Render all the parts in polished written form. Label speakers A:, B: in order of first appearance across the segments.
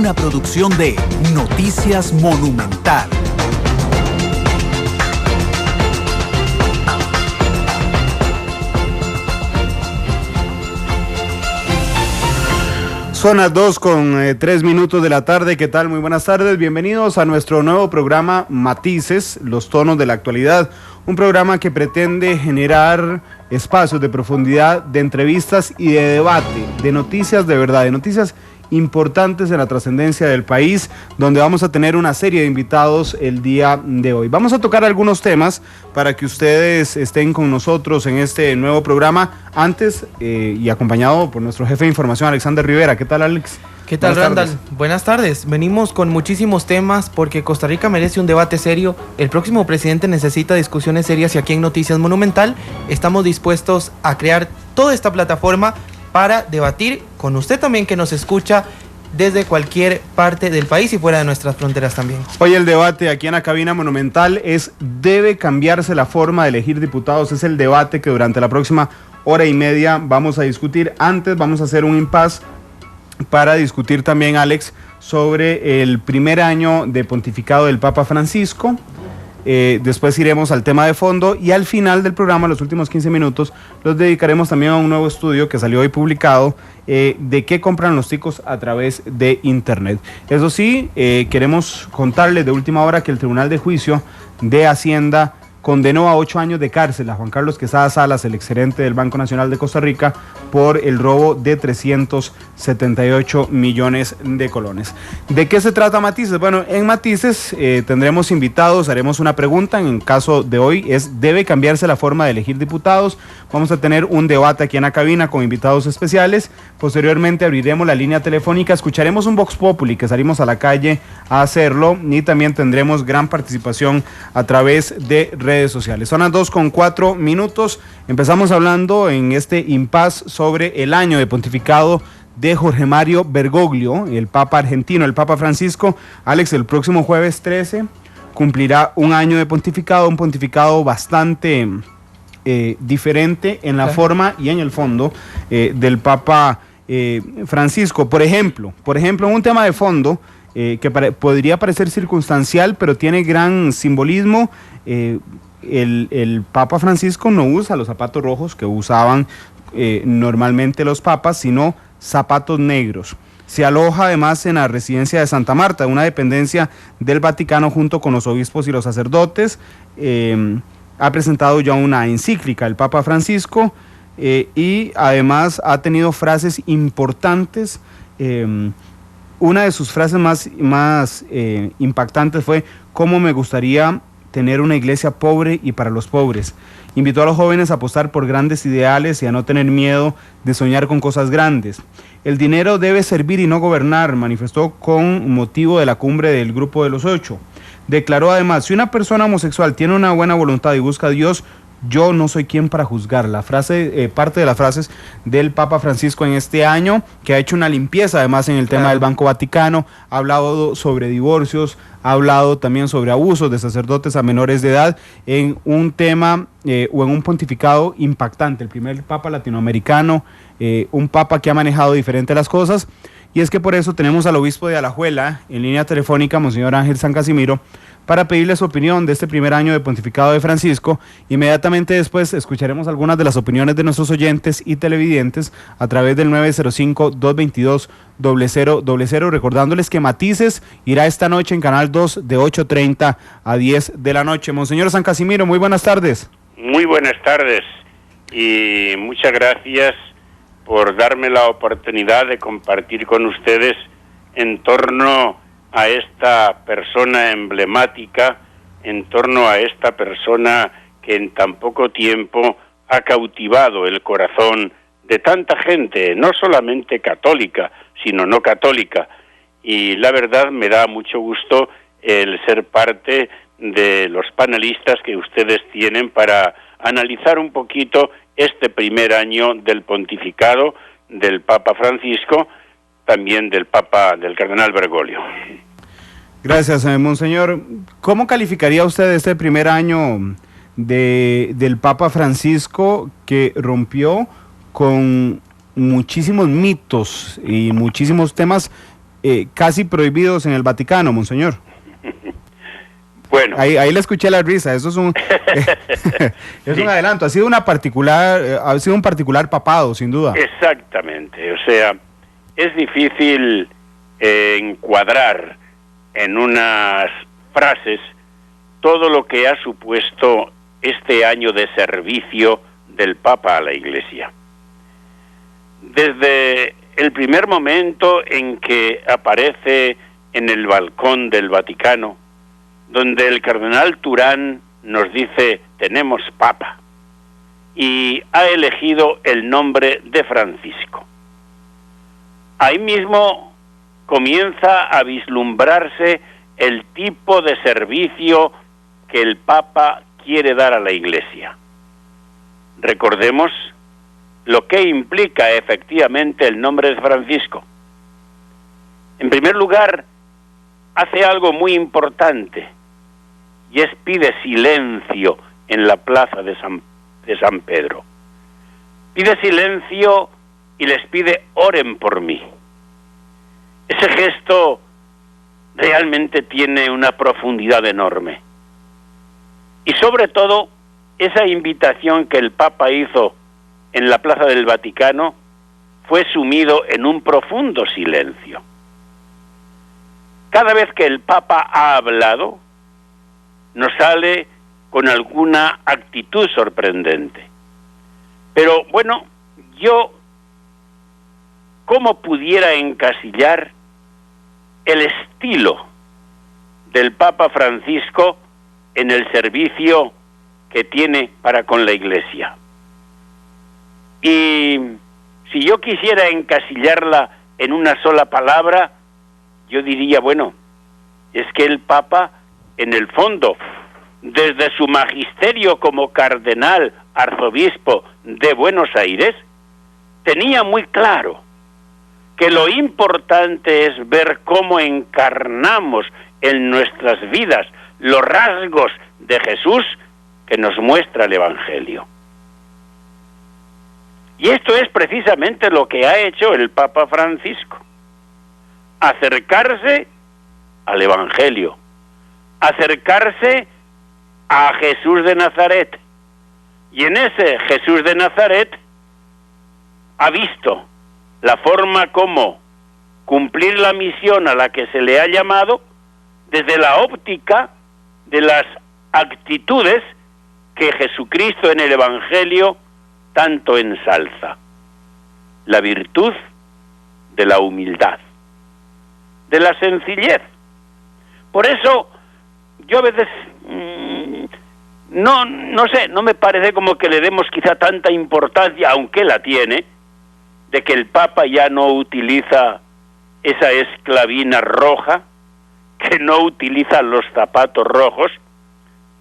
A: una producción de Noticias Monumental.
B: Son las 2:03 de la tarde. ¿Qué tal? Muy buenas tardes. Bienvenidos a nuestro nuevo programa Matices, los tonos de la actualidad. Un programa que pretende generar espacios de profundidad, de entrevistas y de debate, de noticias de verdad, de noticias importantes en la trascendencia del país, donde vamos a tener una serie de invitados el día de hoy. Vamos a tocar algunos temas para que ustedes estén con nosotros en este nuevo programa, antes y acompañado por nuestro jefe de información, Alexander Rivera. ¿Qué tal, Alex?
C: ¿Qué tal, Randall? Buenas tardes. Venimos con muchísimos temas porque Costa Rica merece un debate serio. El próximo presidente necesita discusiones serias y aquí en Noticias Monumental estamos dispuestos a crear toda esta plataforma para debatir con usted también que nos escucha desde cualquier parte del país y fuera de nuestras fronteras también.
B: Hoy el debate aquí en la cabina Monumental es: ¿debe cambiarse la forma de elegir diputados? Es el debate que durante la próxima hora y media vamos a discutir. Antes vamos a hacer un impasse para discutir también, Alex, sobre el primer año de pontificado del Papa Francisco. Después iremos al tema de fondo y al final del programa, los últimos 15 minutos, los dedicaremos también a un nuevo estudio que salió hoy publicado de qué compran los ticos a través de internet. Eso sí, queremos contarles de última hora que el Tribunal de Juicio de Hacienda condenó a 8 años de cárcel a Juan Carlos Quesada Salas, el exgerente del Banco Nacional de Costa Rica, por el robo de 378 millones de colones. ¿De qué se trata Matices? Bueno, en Matices tendremos invitados, haremos una pregunta, en el caso de hoy es: ¿debe cambiarse la forma de elegir diputados? Vamos a tener un debate aquí en la cabina con invitados especiales. Posteriormente abriremos la línea telefónica, escucharemos un Vox Populi que salimos a la calle a hacerlo y también tendremos gran participación a través de redes sociales. Son las 2:04. Empezamos hablando en este impasse sobre el año de pontificado de Jorge Mario Bergoglio, el Papa argentino, el Papa Francisco. Alex, el próximo jueves 13 cumplirá un año de pontificado, un pontificado bastante diferente en la forma y en el fondo del Papa Francisco. Por ejemplo, un tema de fondo que podría parecer circunstancial, pero tiene gran simbolismo. El Papa Francisco no usa los zapatos rojos que usaban normalmente los papas, sino zapatos negros. Se aloja además en la residencia de Santa Marta, una dependencia del Vaticano, junto con los obispos y los sacerdotes. Ha presentado ya una encíclica el Papa Francisco y además ha tenido frases importantes. Una de sus frases más impactantes fue: ¿cómo me gustaría tener una iglesia pobre y para los pobres? Invitó a los jóvenes a apostar por grandes ideales y a no tener miedo de soñar con cosas grandes. El dinero debe servir y no gobernar, manifestó con motivo de la cumbre del Grupo de los 8. Declaró además: si una persona homosexual tiene una buena voluntad y busca a Dios, yo no soy quien para juzgar. La frase, parte de las frases del Papa Francisco en este año, que ha hecho una limpieza además en el tema del Banco Vaticano, ha hablado sobre divorcios, ha hablado también sobre abusos de sacerdotes a menores de edad, en un tema o en un pontificado impactante, el primer Papa latinoamericano, un Papa que ha manejado diferente las cosas. Y es que por eso tenemos al obispo de Alajuela en línea telefónica, Monseñor Ángel San Casimiro, para pedirle su opinión de este primer año de pontificado de Francisco. Inmediatamente después escucharemos algunas de las opiniones de nuestros oyentes y televidentes a través del 905-222-0000, recordándoles que Matices irá esta noche en Canal 2 de 8:30 a 10 de la noche. Monseñor San Casimiro, muy buenas tardes.
D: Muy buenas tardes y muchas gracias por darme la oportunidad de compartir con ustedes en torno a esta persona emblemática, en torno a esta persona que en tan poco tiempo ha cautivado el corazón de tanta gente, no solamente católica, sino no católica. Y la verdad me da mucho gusto el ser parte de los panelistas que ustedes tienen para analizar un poquito este primer año del pontificado del Papa Francisco, también del cardenal Bergoglio.
B: Gracias, Monseñor. ¿Cómo calificaría usted este primer año del Papa Francisco, que rompió con muchísimos mitos y muchísimos temas casi prohibidos en el Vaticano, monseñor.
D: Bueno.
B: Ahí le escuché la risa, eso es un es un adelanto, ha sido un particular papado, sin duda.
D: Exactamente, o sea, es difícil encuadrar en unas frases todo lo que ha supuesto este año de servicio del Papa a la Iglesia. Desde el primer momento en que aparece en el balcón del Vaticano, donde el cardenal Turán nos dice, tenemos Papa, y ha elegido el nombre de Francisco. Ahí mismo comienza a vislumbrarse el tipo de servicio que el Papa quiere dar a la Iglesia. Recordemos lo que implica efectivamente el nombre de Francisco. En primer lugar, hace algo muy importante, y es pide silencio en la plaza de San Pedro. Pide silencio y les pide, oren por mí. Ese gesto realmente tiene una profundidad enorme. Y sobre todo, esa invitación que el Papa hizo en la plaza del Vaticano fue sumido en un profundo silencio. Cada vez que el Papa ha hablado, nos sale con alguna actitud sorprendente. Pero bueno, yo, ¿cómo pudiera encasillar el estilo del Papa Francisco en el servicio que tiene para con la Iglesia? Y si yo quisiera encasillarla en una sola palabra, yo diría, bueno, es que el Papa, en el fondo, desde su magisterio como cardenal arzobispo de Buenos Aires, tenía muy claro que lo importante es ver cómo encarnamos en nuestras vidas los rasgos de Jesús que nos muestra el Evangelio. Y esto es precisamente lo que ha hecho el Papa Francisco: acercarse al Evangelio, acercarse a Jesús de Nazaret. Y en ese Jesús de Nazaret ha visto la forma como cumplir la misión a la que se le ha llamado desde la óptica de las actitudes que Jesucristo en el Evangelio tanto ensalza: la virtud de la humildad, de la sencillez. Por eso yo a veces no sé, no me parece como que le demos quizá tanta importancia, aunque la tiene, de que el Papa ya no utiliza esa esclavina roja, que no utiliza los zapatos rojos.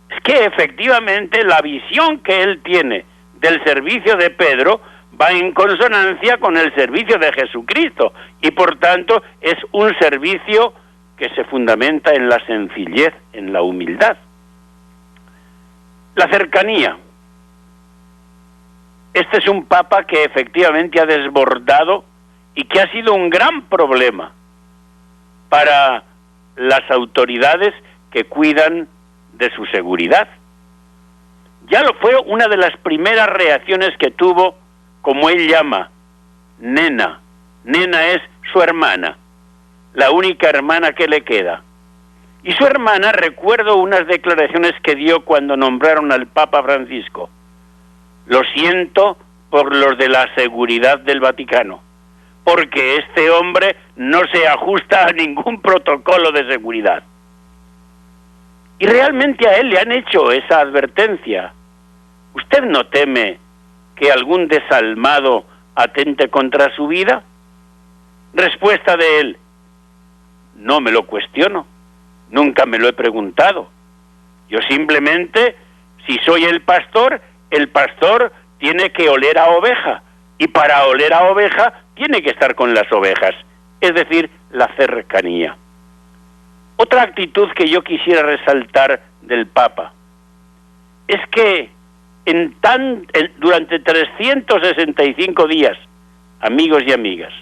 D: Es que efectivamente la visión que él tiene del servicio de Pedro va en consonancia con el servicio de Jesucristo, y por tanto es un servicio que se fundamenta en la sencillez, en la humildad. La cercanía. Este es un Papa que efectivamente ha desbordado y que ha sido un gran problema para las autoridades que cuidan de su seguridad. Ya lo fue una de las primeras reacciones que tuvo, como él llama, Nena. Nena es su hermana, la única hermana que le queda. Y su hermana, recuerdo unas declaraciones que dio cuando nombraron al Papa Francisco: lo siento por los de la seguridad del Vaticano, porque este hombre no se ajusta a ningún protocolo de seguridad. Y realmente a él le han hecho esa advertencia: ¿usted no teme que algún desalmado atente contra su vida? Respuesta de él: no me lo cuestiono, nunca me lo he preguntado. Yo simplemente, si soy el pastor tiene que oler a oveja, y para oler a oveja tiene que estar con las ovejas, es decir, la cercanía. Otra actitud que yo quisiera resaltar del Papa es que durante 365 días, amigos y amigas,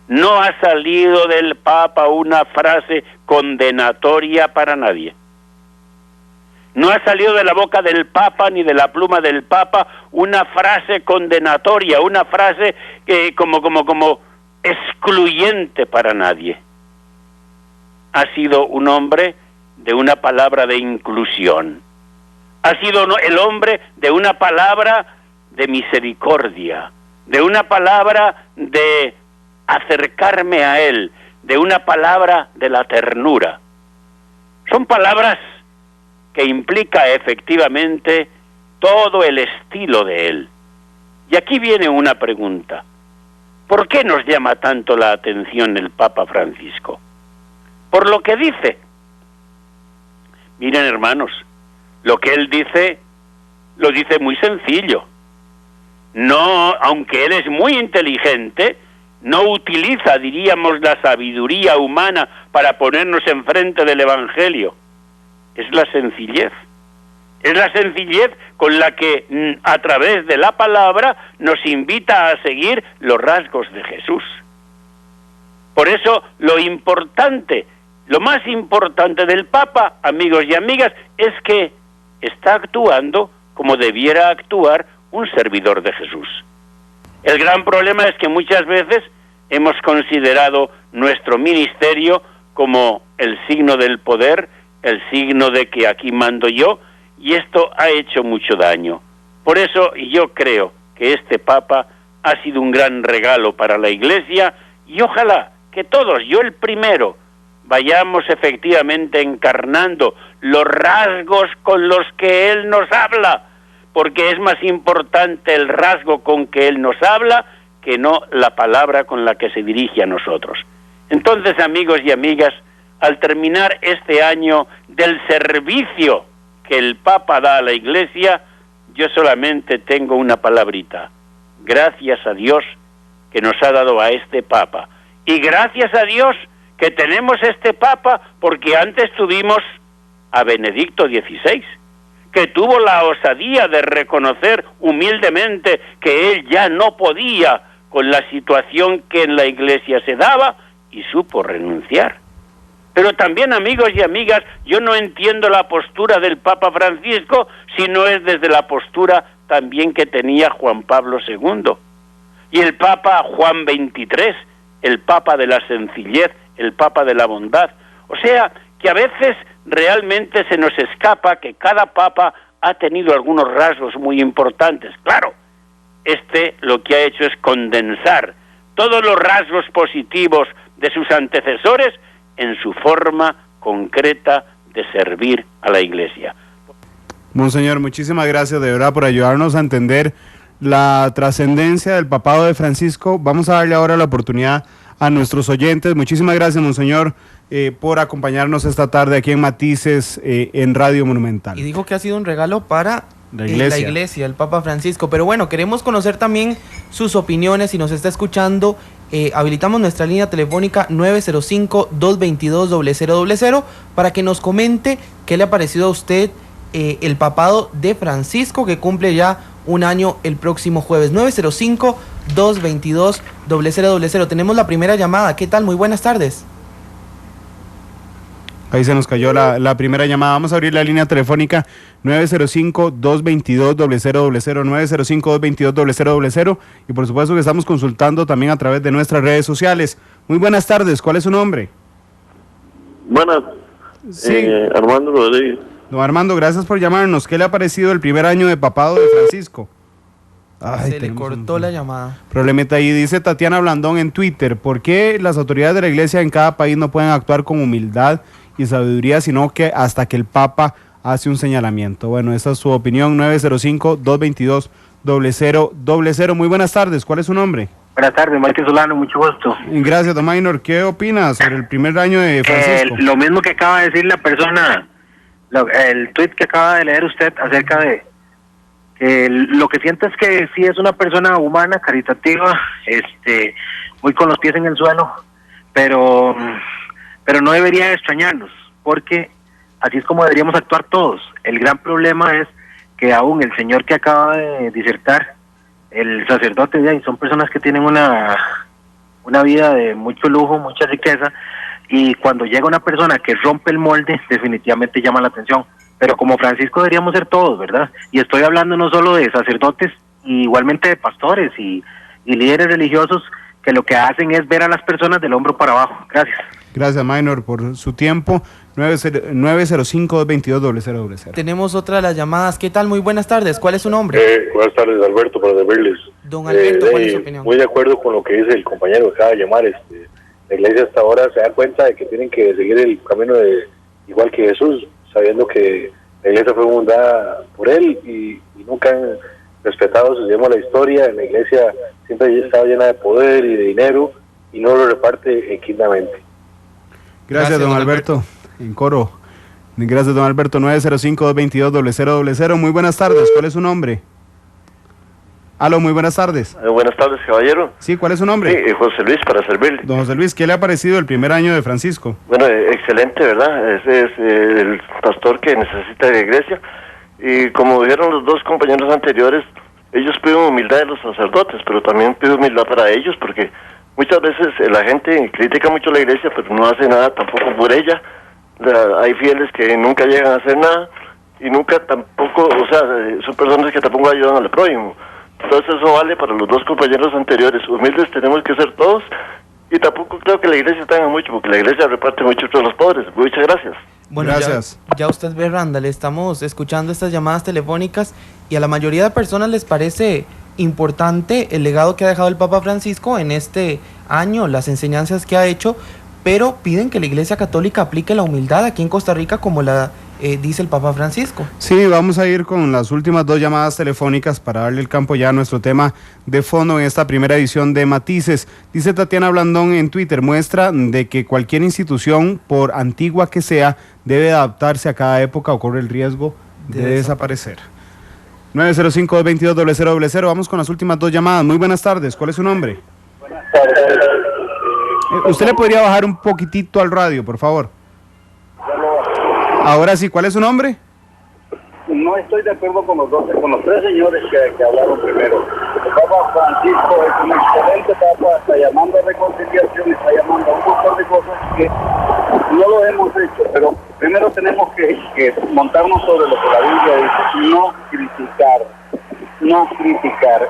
D: No ha salido del Papa una frase condenatoria para nadie. No ha salido de la boca del Papa ni de la pluma del Papa una frase condenatoria, una frase como excluyente para nadie. Ha sido un hombre de una palabra de inclusión. Ha sido el hombre de una palabra de misericordia, de una palabra de acercarme a él, de una palabra de la ternura. Son palabras que implica efectivamente todo el estilo de él. Y aquí viene una pregunta. ¿Por qué nos llama tanto la atención el Papa Francisco? Por lo que dice. Miren, hermanos, lo que él dice, lo dice muy sencillo. No, aunque él es muy inteligente, no utiliza, diríamos, la sabiduría humana para ponernos enfrente del Evangelio. Es la sencillez. Es la sencillez con la que, a través de la palabra, nos invita a seguir los rasgos de Jesús. Por eso, lo más importante del Papa, amigos y amigas, es que está actuando como debiera actuar un servidor de Jesús. El gran problema es que muchas veces hemos considerado nuestro ministerio como el signo del poder, el signo de que aquí mando yo, y esto ha hecho mucho daño. Por eso yo creo que este Papa ha sido un gran regalo para la Iglesia, y ojalá que todos, yo el primero, vayamos efectivamente encarnando los rasgos con los que Él nos habla, porque es más importante el rasgo con que Él nos habla que no la palabra con la que se dirige a nosotros. Entonces, amigos y amigas, al terminar este año del servicio que el Papa da a la Iglesia, yo solamente tengo una palabrita. Gracias a Dios que nos ha dado a este Papa. Y gracias a Dios que tenemos este Papa, porque antes tuvimos a Benedicto XVI, que tuvo la osadía de reconocer humildemente que él ya no podía con la situación que en la Iglesia se daba y supo renunciar. Pero también, amigos y amigas, yo no entiendo la postura del Papa Francisco si no es desde la postura también que tenía Juan Pablo II. Y el Papa Juan XXIII, el Papa de la sencillez, el Papa de la bondad. O sea, que a veces realmente se nos escapa que cada Papa ha tenido algunos rasgos muy importantes. Claro, lo que ha hecho es condensar todos los rasgos positivos de sus antecesores en su forma concreta de servir a la Iglesia.
B: Monseñor, muchísimas gracias de verdad por ayudarnos a entender la trascendencia del papado de Francisco. Vamos a darle ahora la oportunidad a nuestros oyentes. Muchísimas gracias, Monseñor, por acompañarnos esta tarde aquí en Matices, en Radio Monumental.
C: Y dijo que ha sido un regalo para la iglesia, el Papa Francisco. Pero bueno, queremos conocer también sus opiniones. Si nos está escuchando, habilitamos nuestra línea telefónica 905-222-0000 para que nos comente qué le ha parecido a usted el papado de Francisco, que cumple ya un año el próximo jueves. 905-222-0000. Tenemos la primera llamada. ¿Qué tal? Muy buenas tardes.
B: Ahí se nos cayó la primera llamada. Vamos a abrir la línea telefónica 905-222-0000, 905-222-0000, y por supuesto que estamos consultando también a través de nuestras redes sociales. Muy buenas tardes, ¿cuál es su nombre?
E: Buenas,
B: sí.
E: Armando Rodríguez.
B: Don Armando, gracias por llamarnos. ¿Qué le ha parecido el primer año de papado de Francisco?
C: Se le cortó la llamada.
B: Problemita ahí, dice Tatiana Blandón en Twitter: ¿por qué las autoridades de la Iglesia en cada país no pueden actuar con humildad y sabiduría, sino que hasta que el Papa hace un señalamiento? Bueno, esa es su opinión. 905-222-0000. Muy buenas tardes, ¿cuál es su nombre?
F: Buenas tardes, Mike Solano, mucho gusto.
B: Gracias, don Maynor. ¿Qué opinas sobre el primer año de Francisco?
F: Lo mismo que acaba de decir la persona, el tuit que acaba de leer usted acerca de que lo que siento es que sí es una persona humana, caritativa, muy con los pies en el suelo, pero no debería extrañarnos, porque así es como deberíamos actuar todos. El gran problema es que aún el señor que acaba de disertar, el sacerdote, son personas que tienen una una vida de mucho lujo, mucha riqueza, y cuando llega una persona que rompe el molde, definitivamente llama la atención. Pero como Francisco deberíamos ser todos, ¿verdad? Y estoy hablando no solo de sacerdotes, igualmente de pastores y líderes religiosos que lo que hacen es ver a las personas del hombro para abajo. Gracias.
B: Gracias, Minor, por su tiempo. 905-222-0000.
C: Tenemos otra de las llamadas. ¿Qué tal? Muy buenas tardes. ¿Cuál es su nombre?
G: Buenas tardes, Alberto, para servirles.
C: Don Alberto, ¿cuál es su opinión?
G: Muy de acuerdo con lo que dice el compañero que acaba de llamar. La iglesia hasta ahora se da cuenta de que tienen que seguir el camino igual que Jesús, sabiendo que la iglesia fue fundada por él y nunca han respetado, si vemos la historia, la iglesia siempre estaba llena de poder y de dinero y no lo reparte equinamente.
B: Gracias, don Alberto. En coro. Gracias, don Alberto. 905-222-0000. Muy buenas tardes. ¿Cuál es su nombre? Aló, muy buenas tardes.
G: Buenas tardes, caballero.
B: Sí, ¿cuál es su nombre?
G: Sí, José Luis, para servirle.
B: Don José Luis, ¿qué le ha parecido el primer año de Francisco?
G: Bueno, excelente, ¿verdad? Ese es el pastor que necesita la iglesia. Y como dijeron los dos compañeros anteriores, ellos piden humildad de los sacerdotes, pero también piden humildad para ellos, porque muchas veces la gente critica mucho la iglesia, pero no hace nada tampoco por ella. Hay fieles que nunca llegan a hacer nada y nunca tampoco, o sea, son personas que tampoco ayudan al prójimo. Entonces eso vale para los dos compañeros anteriores. Humildes tenemos que ser todos y tampoco creo que la iglesia tenga mucho, porque la iglesia reparte mucho entre los pobres. Muchas gracias.
C: Bueno,
B: gracias.
C: Ya usted ve, Randall, estamos escuchando estas llamadas telefónicas y a la mayoría de personas les parece importante el legado que ha dejado el Papa Francisco en este año, las enseñanzas que ha hecho, pero piden que la Iglesia Católica aplique la humildad aquí en Costa Rica como la dice el Papa Francisco.
B: Sí, vamos a ir con las últimas dos llamadas telefónicas para darle el campo ya a nuestro tema de fondo en esta primera edición de Matices. Dice Tatiana Blandón en Twitter, muestra de que cualquier institución, por antigua que sea, debe adaptarse a cada época o corre el riesgo de desaparecer. 905-222-0000. Vamos con las últimas dos llamadas. Muy buenas tardes. ¿Cuál es su nombre?
E: Buenas tardes.
B: ¿Usted le podría bajar un poquitito al radio, por favor? Ahora sí, ¿cuál es su nombre?
E: No estoy de acuerdo con los tres señores que hablaron primero. El Papa Francisco es un excelente Papa, está llamando a reconciliación, está llamando a un montón de cosas que no lo hemos hecho, pero primero tenemos que montarnos sobre lo que la Biblia dice, no criticar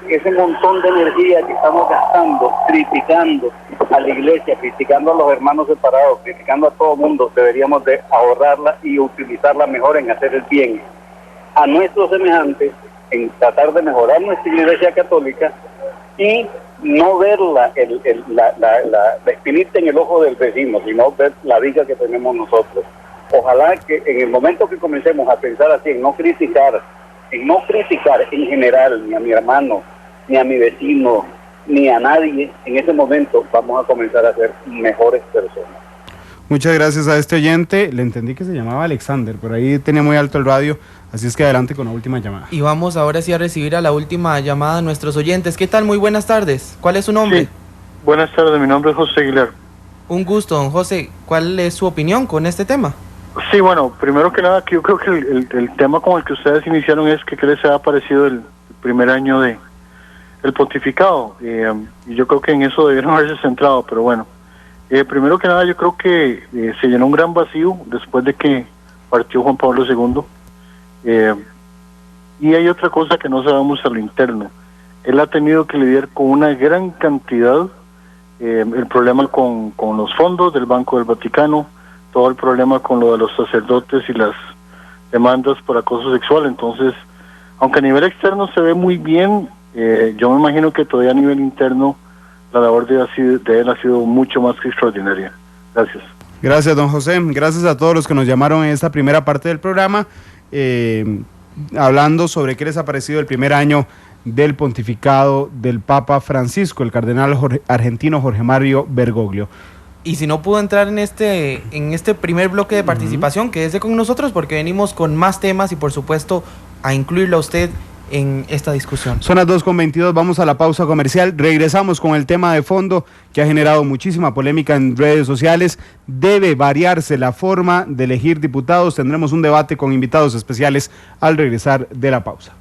E: ese montón de energía que estamos gastando, criticando a la iglesia, criticando a los hermanos separados, criticando a todo el mundo. Deberíamos de ahorrarla y utilizarla mejor en hacer el bien a nuestros semejantes, en tratar de mejorar nuestra iglesia católica y no ver la espinita en el ojo del vecino, sino ver la viga que tenemos nosotros. Ojalá que en el momento que comencemos a pensar así, en no criticar en general, ni a mi hermano, ni a mi vecino, ni a nadie, en ese momento vamos a comenzar a ser mejores personas.
B: Muchas gracias a este oyente. Le entendí que se llamaba Alexander, por ahí tenía muy alto el radio, así es que adelante con la última llamada.
C: Y vamos ahora sí a recibir a la última llamada de nuestros oyentes. ¿Qué tal? Muy buenas tardes. ¿Cuál es su nombre?
H: Sí. Buenas tardes, mi nombre es José Aguilar.
C: Un gusto, don José. ¿Cuál es su opinión con este tema?
H: Sí, bueno, primero que nada, yo creo que el tema con el que ustedes iniciaron es que qué les ha parecido el primer año de el pontificado. Y yo creo que en eso debieron haberse centrado, pero bueno. Primero que nada, yo creo que se llenó un gran vacío después de que partió Juan Pablo II. Y hay otra cosa que no sabemos a lo interno. Él ha tenido que lidiar con una gran cantidad, el problema con los fondos del Banco del Vaticano, todo el problema con lo de los sacerdotes y las demandas por acoso sexual. Entonces, aunque a nivel externo se ve muy bien, yo me imagino que todavía a nivel interno la labor de él ha sido mucho más que extraordinaria. Gracias.
B: Gracias, don José. Gracias a todos los que nos llamaron en esta primera parte del programa, hablando sobre qué les ha parecido el primer año del pontificado del Papa Francisco, el cardenal argentino Jorge Mario Bergoglio.
C: Y si no pudo entrar en este primer bloque de participación, quédese con nosotros porque venimos con más temas y por supuesto a incluirlo a usted en esta discusión.
B: Son las 2:22, vamos a la pausa comercial, regresamos con el tema de fondo que ha generado muchísima polémica en redes sociales. Debe variarse la forma de elegir diputados, tendremos un debate con invitados especiales al regresar de la pausa.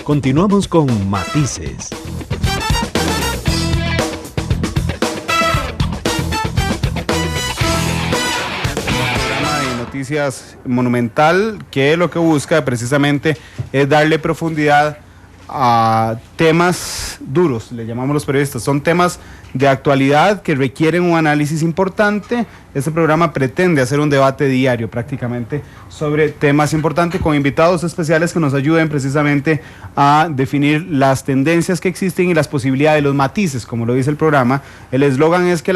A: Continuamos con Matices.
B: Noticias Monumental, que lo que busca precisamente es darle profundidad a temas duros, le llamamos los periodistas, son temas de actualidad que requieren un análisis importante. Este programa pretende hacer un debate diario prácticamente sobre temas importantes con invitados especiales que nos ayuden precisamente a definir las tendencias que existen y las posibilidades, los matices, como lo dice el programa. El eslogan es que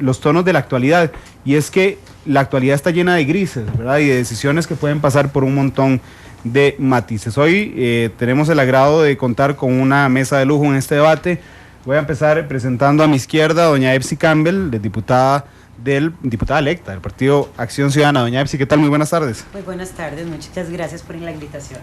B: los tonos de la actualidad, y es que la actualidad está llena de grises, ¿verdad? Y de decisiones que pueden pasar por un montón de matices. Hoy tenemos el agrado de contar con una mesa de lujo en este debate. Voy a empezar presentando a mi izquierda a doña Epsi Campbell, diputada electa del Partido Acción Ciudadana. Doña Epsi, ¿qué tal? Muy buenas tardes.
I: Muy buenas tardes, muchas gracias por la invitación.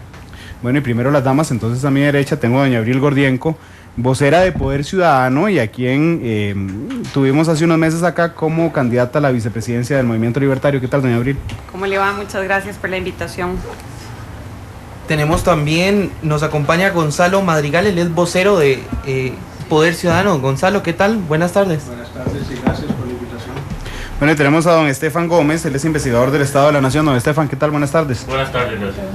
B: Bueno, y primero las damas, entonces a mi derecha tengo a doña Abril Gordienco, vocera de Poder Ciudadano y a quien tuvimos hace unos meses acá como candidata a la vicepresidencia del Movimiento Libertario. ¿Qué tal, doña Abril?
I: ¿Cómo le va? Muchas gracias por la invitación.
C: Tenemos también, nos acompaña Gonzalo Madrigal, él es vocero de Poder Ciudadano. Gonzalo, ¿qué tal? Buenas tardes.
J: Buenas tardes y gracias por la invitación.
B: Bueno, y tenemos a don Estefan Gómez, él es investigador del Estado de la Nación. Don Estefan, ¿qué tal? Buenas tardes.
J: Buenas tardes, gracias.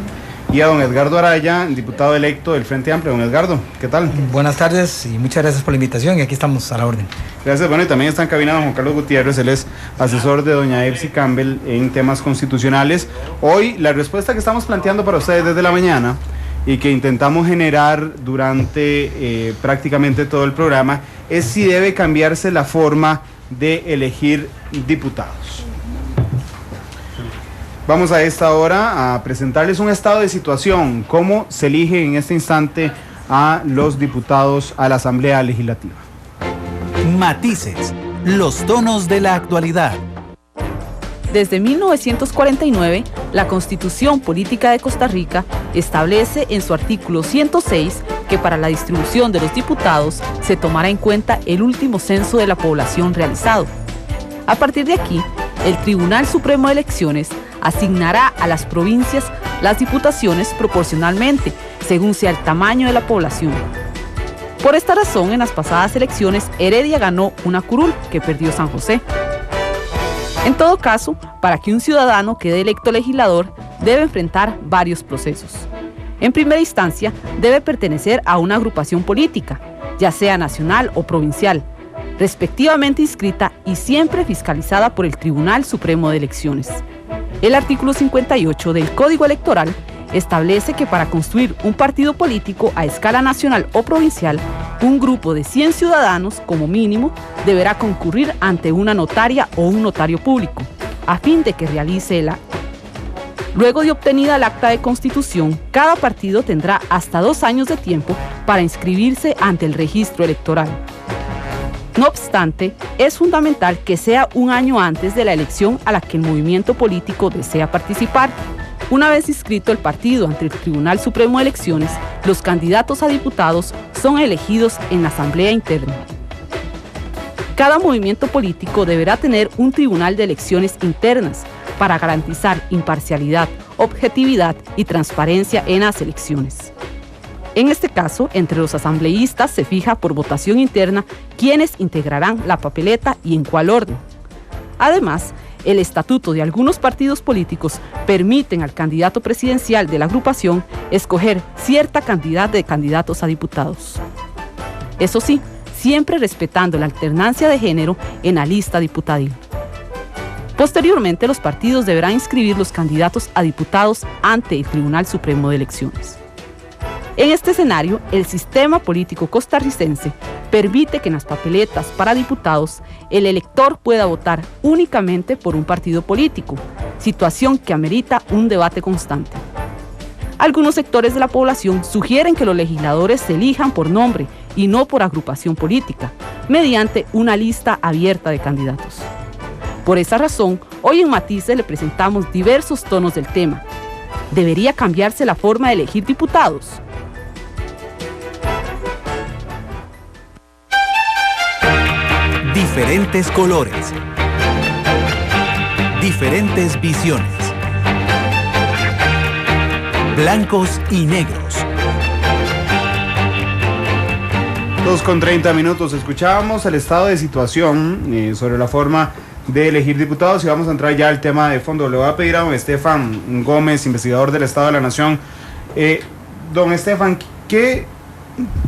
B: Y a don Edgardo Araya, diputado electo del Frente Amplio. Don Edgardo, ¿qué tal?
K: Buenas tardes y muchas gracias por la invitación y aquí estamos a la orden.
B: Gracias. Bueno, y también está en cabina don Juan Carlos Gutiérrez, él es asesor de doña Epsi Campbell en temas constitucionales. Hoy la respuesta que estamos planteando para ustedes desde la mañana y que intentamos generar durante prácticamente todo el programa es si debe cambiarse la forma de elegir diputados. Vamos a esta hora a presentarles un estado de situación, cómo se elige en este instante a los diputados a la Asamblea Legislativa.
A: Matices, los tonos de la actualidad.
L: Desde 1949, la Constitución Política de Costa Rica establece en su artículo 106 que para la distribución de los diputados se tomará en cuenta el último censo de la población realizado. A partir de aquí, el Tribunal Supremo de Elecciones asignará a las provincias las diputaciones proporcionalmente, según sea el tamaño de la población. Por esta razón, en las pasadas elecciones, Heredia ganó una curul que perdió San José. En todo caso, para que un ciudadano quede electo legislador, debe enfrentar varios procesos. En primera instancia, debe pertenecer a una agrupación política, ya sea nacional o provincial, respectivamente inscrita y siempre fiscalizada por el Tribunal Supremo de Elecciones. El artículo 58 del Código Electoral establece que para construir un partido político a escala nacional o provincial, un grupo de 100 ciudadanos, como mínimo, deberá concurrir ante una notaria o un notario público, a fin de que realice el acto. Luego de obtenida el acta de constitución, cada partido tendrá hasta 2 años de tiempo para inscribirse ante el registro electoral. No obstante, es fundamental que sea un año antes de la elección a la que el movimiento político desea participar. Una vez inscrito el partido ante el Tribunal Supremo de Elecciones, los candidatos a diputados son elegidos en la Asamblea Interna. Cada movimiento político deberá tener un tribunal de elecciones internas para garantizar imparcialidad, objetividad y transparencia en las elecciones. En este caso, entre los asambleístas se fija por votación interna quiénes integrarán la papeleta y en cuál orden. Además, el estatuto de algunos partidos políticos permiten al candidato presidencial de la agrupación escoger cierta cantidad de candidatos a diputados. Eso sí, siempre respetando la alternancia de género en la lista diputadil. Posteriormente, los partidos deberán inscribir los candidatos a diputados ante el Tribunal Supremo de Elecciones. En este escenario, el sistema político costarricense permite que en las papeletas para diputados el elector pueda votar únicamente por un partido político, situación que amerita un debate constante. Algunos sectores de la población sugieren que los legisladores se elijan por nombre y no por agrupación política, mediante una lista abierta de candidatos. Por esa razón, hoy en Matices le presentamos diversos tonos del tema. ¿Debería cambiarse la forma de elegir diputados?
A: Diferentes colores. Diferentes visiones. Blancos y negros.
B: 2:30. Escuchábamos el estado de situación sobre la forma de elegir diputados y vamos a entrar ya al tema de fondo. Le voy a pedir a don Estefan Gómez, investigador del Estado de la Nación. Don Estefan, ¿qué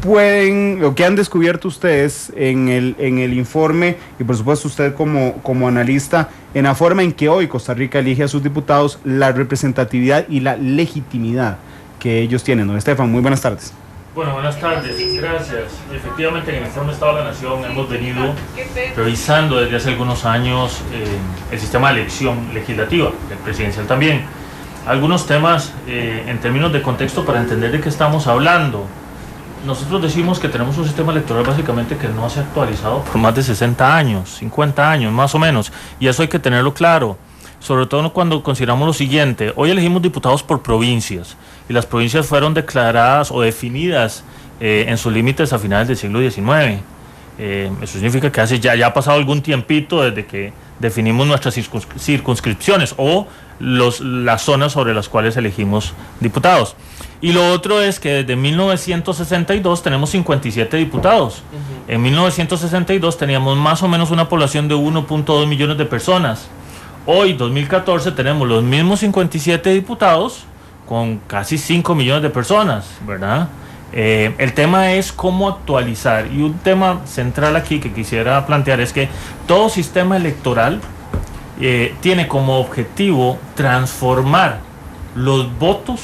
B: pueden o qué han descubierto ustedes en el informe y por supuesto usted como analista en la forma en que hoy Costa Rica elige a sus diputados, la representatividad y la legitimidad que ellos tienen? Don Estefan, muy buenas tardes.
M: Bueno, buenas tardes, gracias. Efectivamente, en el informe Estado de la Nación hemos venido revisando desde hace algunos años el sistema de elección legislativa, el presidencial también. Algunos temas en términos de contexto para entender de qué estamos hablando. Nosotros decimos que tenemos un sistema electoral básicamente que no se ha actualizado por más de 60 años, 50 años más o menos, y eso hay que tenerlo claro. Sobre todo cuando consideramos lo siguiente: hoy elegimos diputados por provincias y las provincias fueron declaradas o definidas en sus límites a finales del siglo XIX. Eso significa que ya ha pasado algún tiempito desde que definimos nuestras circunscripciones o las zonas sobre las cuales elegimos diputados. Y lo otro es que desde 1962 tenemos 57 diputados. En 1962 teníamos más o menos una población de 1.2 millones de personas. Hoy, 2014, tenemos los mismos 57 diputados con casi 5 millones de personas, ¿verdad? El tema es cómo actualizar, y un tema central aquí que quisiera plantear es que todo sistema electoral tiene como objetivo transformar los votos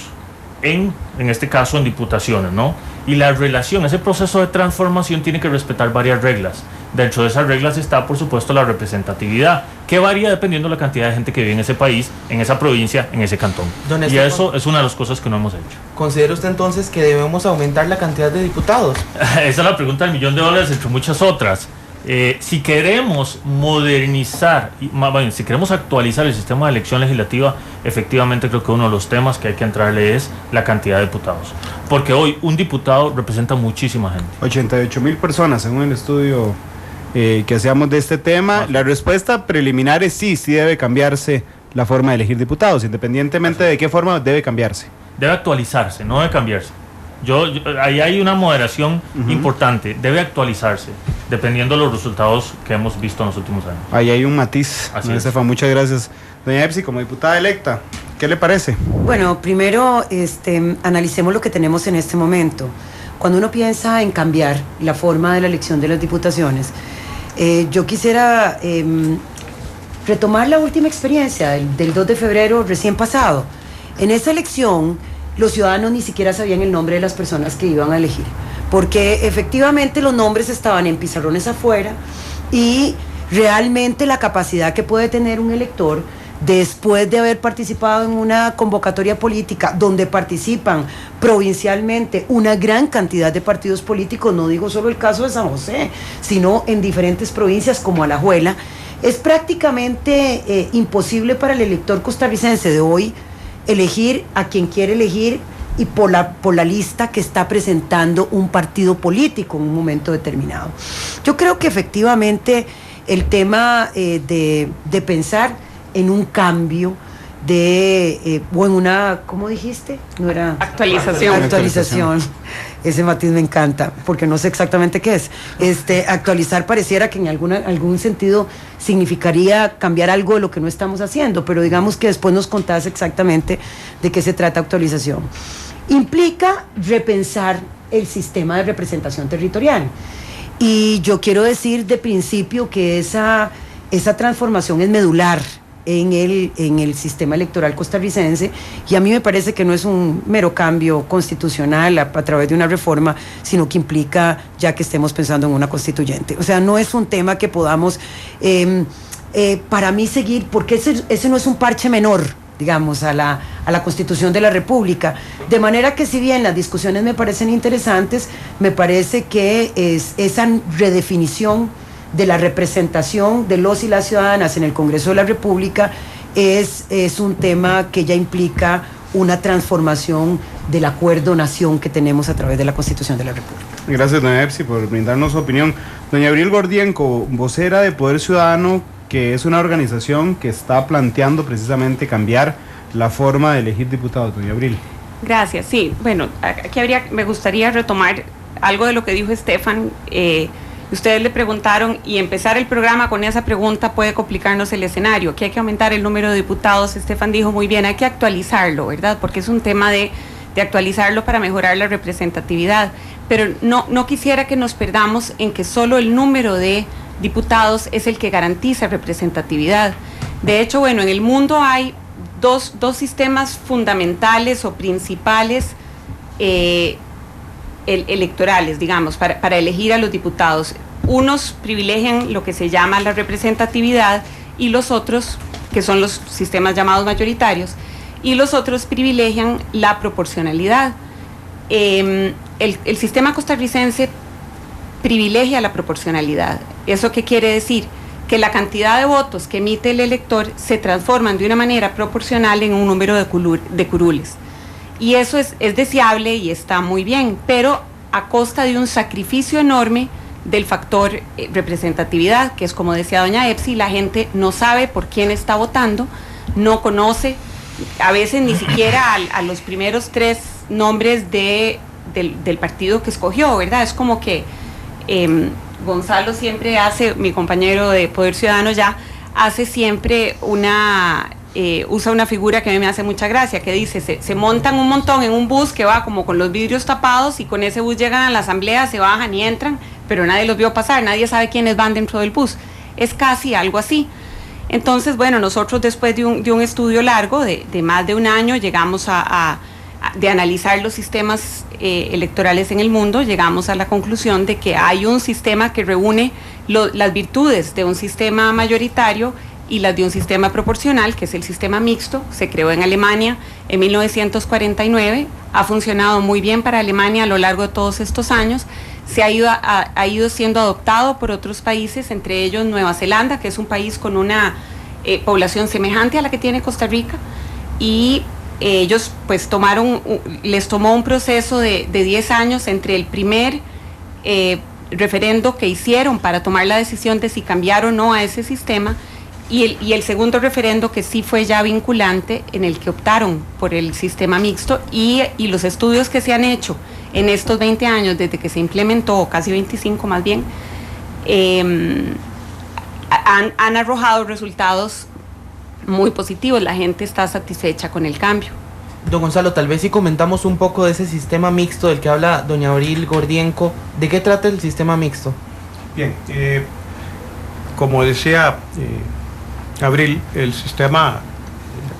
M: en este caso en diputaciones, ¿no? Y la relación, ese proceso de transformación tiene que respetar varias reglas. Dentro de esas reglas está, por supuesto, la representatividad, que varía dependiendo de la cantidad de gente que vive en ese país, en esa provincia, en ese cantón. Y eso es una de las cosas que no hemos hecho.
C: ¿Considera usted entonces que debemos aumentar la cantidad de diputados?
M: Esa es la pregunta del $1.000.000, entre muchas otras. Si queremos modernizar, si queremos actualizar el sistema de elección legislativa, efectivamente creo que uno de los temas que hay que entrarle es la cantidad de diputados. Porque hoy un diputado representa muchísima gente.
B: 88,000 personas, según el estudio que hacíamos de este tema. La respuesta preliminar es sí debe cambiarse la forma de elegir diputados, independientemente de qué forma debe cambiarse.
M: Debe actualizarse, no debe cambiarse. Ahí hay una moderación importante, debe actualizarse, dependiendo de los resultados que hemos visto en los últimos años.
B: Ahí hay un matiz.
M: Así es.
B: Estefan, muchas gracias. Doña Epsi, como diputada electa, ¿qué le parece?
N: Bueno, primero analicemos lo que tenemos en este momento. Cuando uno piensa en cambiar la forma de la elección de las diputaciones, yo quisiera retomar la última experiencia del 2 de febrero recién pasado. En esa elección, los ciudadanos ni siquiera sabían el nombre de las personas que iban a elegir, porque efectivamente los nombres estaban en pizarrones afuera y realmente la capacidad que puede tener un elector después de haber participado en una convocatoria política donde participan provincialmente una gran cantidad de partidos políticos, no digo solo el caso de San José, sino en diferentes provincias como Alajuela, es prácticamente imposible para el elector costarricense de hoy elegir a quien quiere elegir y por la lista que está presentando un partido político en un momento determinado. Yo creo que efectivamente el tema de pensar en un cambio o en una, ¿cómo dijiste? No era actualización. Ese matiz me encanta, porque no sé exactamente qué es. Actualizar pareciera que en algún sentido significaría cambiar algo de lo que no estamos haciendo, pero digamos que después nos contás exactamente de qué se trata actualización. Implica repensar el sistema de representación territorial. Y yo quiero decir de principio que esa transformación es medular en el sistema electoral costarricense, y a mí me parece que no es un mero cambio constitucional a través de una reforma, sino que implica ya que estemos pensando en una constituyente. O sea, no es un tema que podamos para mí seguir, porque ese no es un parche menor, digamos, a la Constitución de la República. De manera que si bien las discusiones me parecen interesantes, me parece que esa redefinición de la representación de los y las ciudadanas en el Congreso de la República es un tema que ya implica una transformación del acuerdo nación que tenemos a través de la Constitución de la República.
B: Gracias, doña Epsi, por brindarnos su opinión. Doña Abril Gordienco, vocera de Poder Ciudadano, que es una organización que está planteando precisamente cambiar la forma de elegir diputados. Doña Abril.
O: Gracias, sí. Bueno, aquí me gustaría retomar
I: algo de lo que dijo Estefan. Ustedes le preguntaron, y empezar el programa con esa pregunta puede complicarnos el escenario, que hay que aumentar el número de diputados. Estefan dijo muy bien, hay que actualizarlo, ¿verdad? Porque es un tema de actualizarlo para mejorar la representatividad. Pero no quisiera que nos perdamos en que solo el número de diputados es el que garantiza representatividad. De hecho, bueno, en el mundo hay dos sistemas fundamentales o principales electorales, digamos, para elegir a los diputados. Unos privilegian lo que se llama la representatividad y los otros, que son los sistemas llamados mayoritarios, y los otros privilegian la proporcionalidad. El sistema costarricense privilegia la proporcionalidad. ¿Eso qué quiere decir? Que la cantidad de votos que emite el elector se transforman de una manera proporcional en un número de curules. Y eso es deseable y está muy bien, pero a costa de un sacrificio enorme del factor representatividad, que es como decía doña Epsi, la gente no sabe por quién está votando, no conoce, a veces ni siquiera a los primeros 3 nombres del partido que escogió, ¿verdad? Es como que Gonzalo siempre hace, mi compañero de Poder Ciudadano ya, hace siempre usa una figura que a mí me hace mucha gracia, que dice, se montan un montón en un bus que va como con los vidrios tapados y con ese bus llegan a la asamblea, se bajan y entran, pero nadie los vio pasar, nadie sabe quiénes van dentro del bus. Es casi algo así. Entonces, bueno, nosotros después de un estudio largo, de más de un año, llegamos de analizar los sistemas electorales en el mundo, llegamos a la conclusión de que hay un sistema que reúne las virtudes de un sistema mayoritario y las de un sistema proporcional, que es el sistema mixto. Se creó en Alemania en 1949, ha funcionado muy bien para Alemania a lo largo de todos estos años, ha ido siendo adoptado por otros países, entre ellos Nueva Zelanda, que es un país con una población semejante a la que tiene Costa Rica, y ellos pues les tomó un proceso de 10 años entre el primer referendo que hicieron para tomar la decisión de si cambiar o no a ese sistema, y el segundo referendo, que sí fue ya vinculante, en el que optaron por el sistema mixto, y los estudios que se han hecho en estos 20 años desde que se implementó, o casi 25 más bien, han arrojado resultados muy positivos. La gente está satisfecha con el cambio.
C: Don Gonzalo, tal vez si comentamos un poco de ese sistema mixto del que habla doña Abril Gordienco, ¿de qué trata el sistema mixto?
J: Bien, como decía Abril, el sistema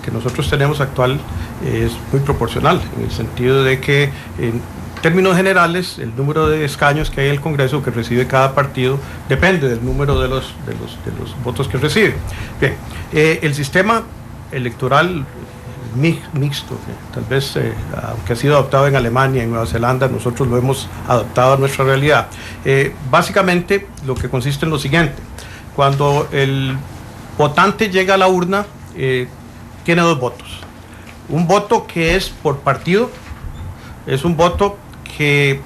J: que nosotros tenemos actual es muy proporcional, en el sentido de que en términos generales el número de escaños que hay en el Congreso que recibe cada partido depende del número de los votos que recibe. Bien, el sistema electoral mixto, tal vez aunque ha sido adoptado en Alemania, en Nueva Zelanda, nosotros lo hemos adaptado a nuestra realidad. Básicamente lo que consiste en lo siguiente: cuando el votante llega a la urna, tiene 2 votos. Un voto que es por partido, es un voto que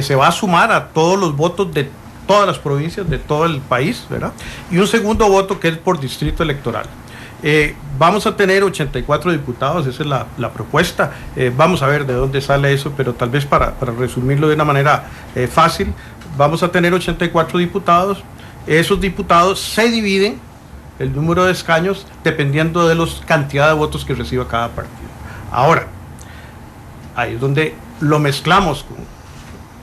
J: se va a sumar a todos los votos de todas las provincias, de todo el país, ¿verdad? Y un segundo voto que es por distrito electoral. Vamos a tener 84 diputados, esa es la propuesta. Vamos a ver de dónde sale eso, pero tal vez para resumirlo de una manera fácil, vamos a tener 84 diputados. Esos diputados se dividen el número de escaños dependiendo de la cantidad de votos que reciba cada partido. Ahora, ahí es donde lo mezclamos con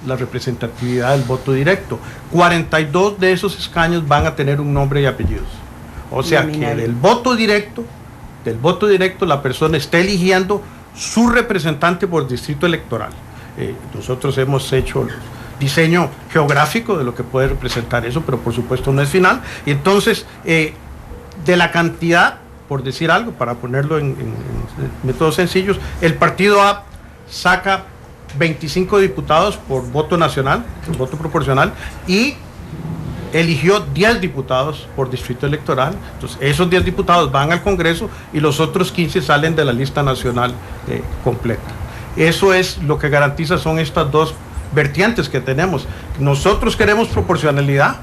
J: la representatividad del voto directo. 42 de esos escaños van a tener un nombre y apellidos. O sea que del voto directo la persona está eligiendo su representante por distrito electoral. Nosotros hemos hecho el diseño geográfico de lo que puede representar eso, pero por supuesto no es final. Y entonces, de la cantidad, por decir algo, para ponerlo en métodos sencillos, el partido A saca 25 diputados por voto nacional, por voto proporcional, y eligió 10 diputados por distrito electoral. Entonces esos 10 diputados van al Congreso y los otros 15 salen de la lista nacional completa. Eso es lo que garantiza, son estas 2 vertientes que tenemos. Nosotros queremos proporcionalidad,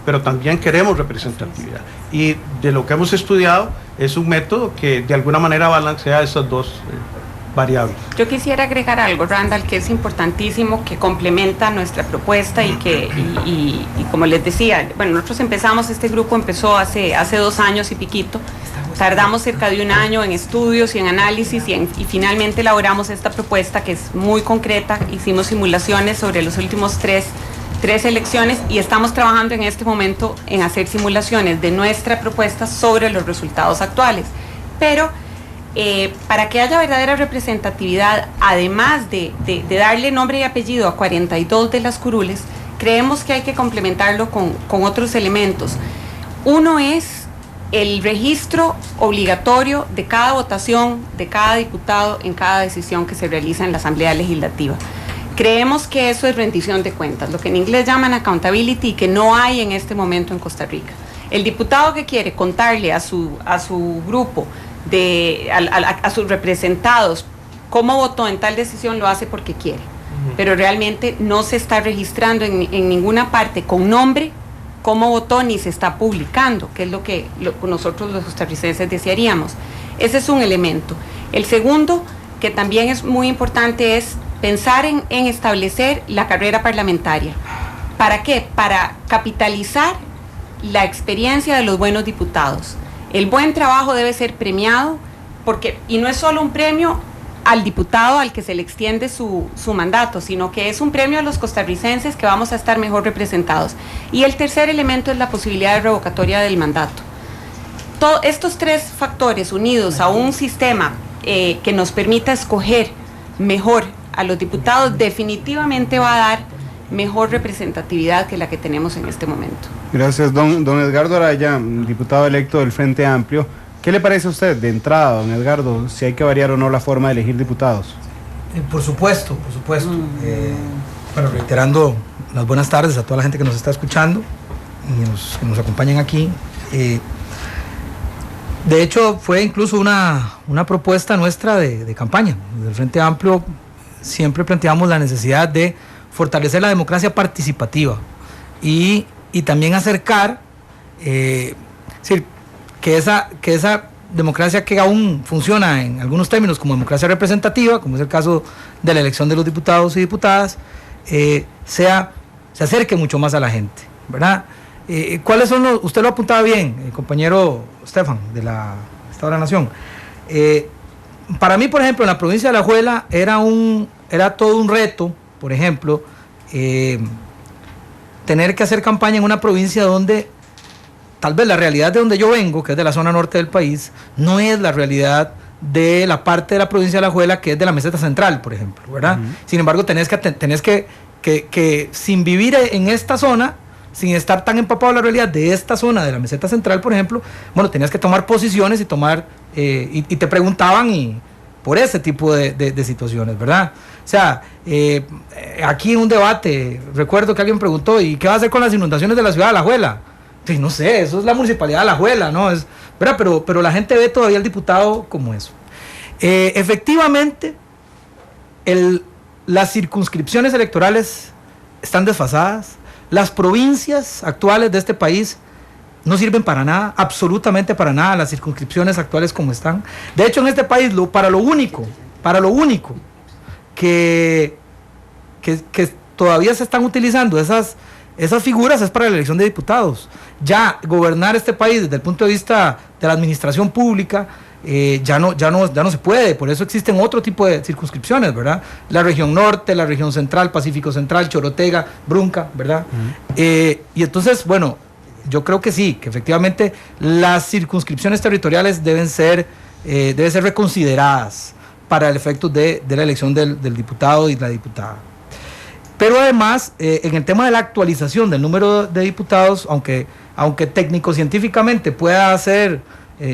J: pero también queremos representatividad, y de lo que hemos estudiado es un método que de alguna manera balancea esas dos variables.
I: Yo quisiera agregar algo, Randall, que es importantísimo, que complementa nuestra propuesta y que, y como les decía, bueno, nosotros empezamos, este grupo empezó hace 2 años y piquito, tardamos cerca de 1 año en estudios y en análisis y finalmente elaboramos esta propuesta que es muy concreta. Hicimos simulaciones sobre los últimos tres elecciones y estamos trabajando en este momento en hacer simulaciones de nuestra propuesta sobre los resultados actuales. Pero para que haya verdadera representatividad, además de darle nombre y apellido a 42 de las curules, creemos que hay que complementarlo con otros elementos. Uno es el registro obligatorio de cada votación, de cada diputado en cada decisión que se realiza en la Asamblea Legislativa. Creemos que eso es rendición de cuentas, lo que en inglés llaman accountability, y que no hay en este momento en Costa Rica. El diputado que quiere contarle a su grupo, a sus representados, cómo votó en tal decisión, lo hace porque quiere. Pero realmente no se está registrando en ninguna parte con nombre cómo votó, ni se está publicando, que es lo que nosotros los costarricenses desearíamos. Ese es un elemento. El segundo, que también es muy importante, es pensar en establecer la carrera parlamentaria. ¿Para qué? Para capitalizar la experiencia de los buenos diputados. El buen trabajo debe ser premiado, y no es solo un premio al diputado al que se le extiende su mandato, sino que es un premio a los costarricenses que vamos a estar mejor representados. Y el tercer elemento es la posibilidad de revocatoria del mandato. Estos 3 factores unidos a un sistema que nos permita escoger mejor a los diputados, definitivamente va a dar mejor representatividad que la que tenemos en este momento.
B: Gracias, don Edgardo Araya, diputado electo del Frente Amplio. ¿Qué le parece a usted de entrada, don Edgardo, si hay que variar o no la forma de elegir diputados?
K: Por supuesto. Bueno, reiterando las buenas tardes a toda la gente que nos está escuchando y que nos acompañan aquí. De hecho, fue incluso una propuesta nuestra de campaña. Desde el Frente Amplio siempre planteamos la necesidad de fortalecer la democracia participativa y también acercar, que esa democracia que aún funciona en algunos términos como democracia representativa, como es el caso de la elección de los diputados y diputadas, se acerque mucho más a la gente, ¿verdad? ¿Cuáles son usted lo apuntaba bien, el compañero Stefan de la Estado de la Nación? Para mí, por ejemplo, en la provincia de Alajuela era todo un reto, por ejemplo, tener que hacer campaña en una provincia donde tal vez la realidad de donde yo vengo, que es de la zona norte del país, no es la realidad de la parte de la provincia de Alajuela que es de la meseta central, por ejemplo, ¿verdad? Sin embargo, tenés que sin vivir en esta zona, sin estar tan empapado de la realidad de esta zona de la meseta central, por ejemplo, bueno, tenías que tomar posiciones y te preguntaban por ese tipo de situaciones, ¿verdad? O sea, aquí en un debate, recuerdo que alguien preguntó, ¿y qué va a hacer con las inundaciones de la ciudad de Alajuela? Sí, no sé, eso es la municipalidad de Alajuela, ¿no? ¿Verdad? Pero la gente ve todavía al diputado como eso. Efectivamente, las circunscripciones electorales están desfasadas. Las provincias actuales de este país no sirven para nada, absolutamente para nada, las circunscripciones actuales como están. De hecho, en este país, para lo único que todavía se están utilizando esas figuras es para la elección de diputados. Ya gobernar este país desde el punto de vista de la administración pública ya no se puede, por eso existen otro tipo de circunscripciones, ¿verdad? La región norte, la región central, Pacífico Central, Chorotega, Brunca, ¿verdad? Y entonces, bueno, yo creo que sí, que efectivamente las circunscripciones territoriales deben ser reconsideradas para el efecto de la elección del diputado y la diputada. Pero además, en el tema de la actualización del número de diputados, aunque técnico-científicamente pueda ser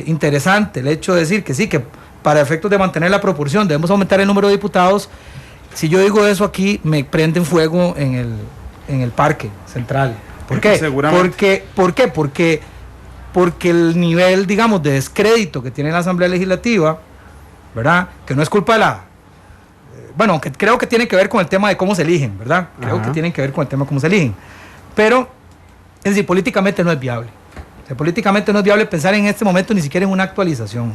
K: interesante el hecho de decir que sí, que para efectos de mantener la proporción debemos aumentar el número de diputados, si yo digo eso aquí, me prenden fuego en el parque central. ¿Por qué? Seguramente. ¿Por qué? Porque el nivel, digamos, de descrédito que tiene la Asamblea Legislativa, ¿verdad? Que no es culpa de bueno, aunque creo que tiene que ver con el tema de cómo se eligen, ¿verdad? Creo que tienen que ver con el tema de cómo se eligen. Pero, es decir, políticamente no es viable. O sea, políticamente no es viable pensar en este momento ni siquiera en una actualización.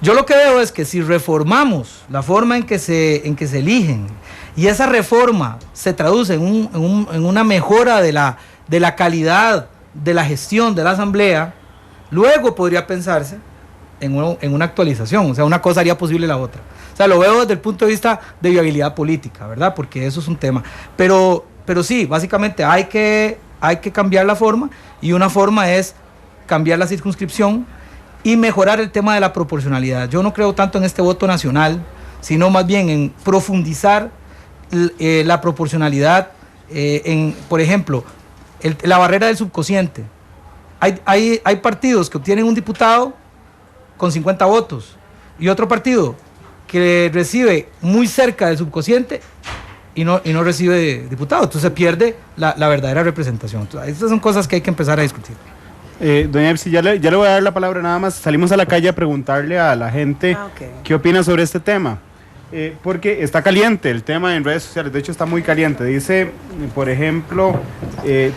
K: Yo lo que veo es que si reformamos la forma en que se eligen y esa reforma se traduce en una mejora de la calidad de la gestión de la asamblea, luego podría pensarse en una actualización. O sea, una cosa haría posible la otra. O sea, lo veo desde el punto de vista de viabilidad política, ¿verdad? Porque eso es un tema. Pero sí, básicamente hay que cambiar la forma, y una forma es cambiar la circunscripción y mejorar el tema de la proporcionalidad. Yo no creo tanto en este voto nacional, sino más bien en profundizar la proporcionalidad, por ejemplo, la barrera del subcociente. Hay partidos que obtienen un diputado con 50 votos y otro partido que recibe muy cerca del subcociente y no recibe diputado. Entonces se pierde la verdadera representación. Entonces, estas son cosas que hay que empezar a discutir.
B: Doña Epsi, ya le voy a dar la palabra nada más. Salimos a la calle a preguntarle a la gente qué opina sobre este tema. Porque está caliente el tema en redes sociales, de hecho está muy caliente. Dice, por ejemplo,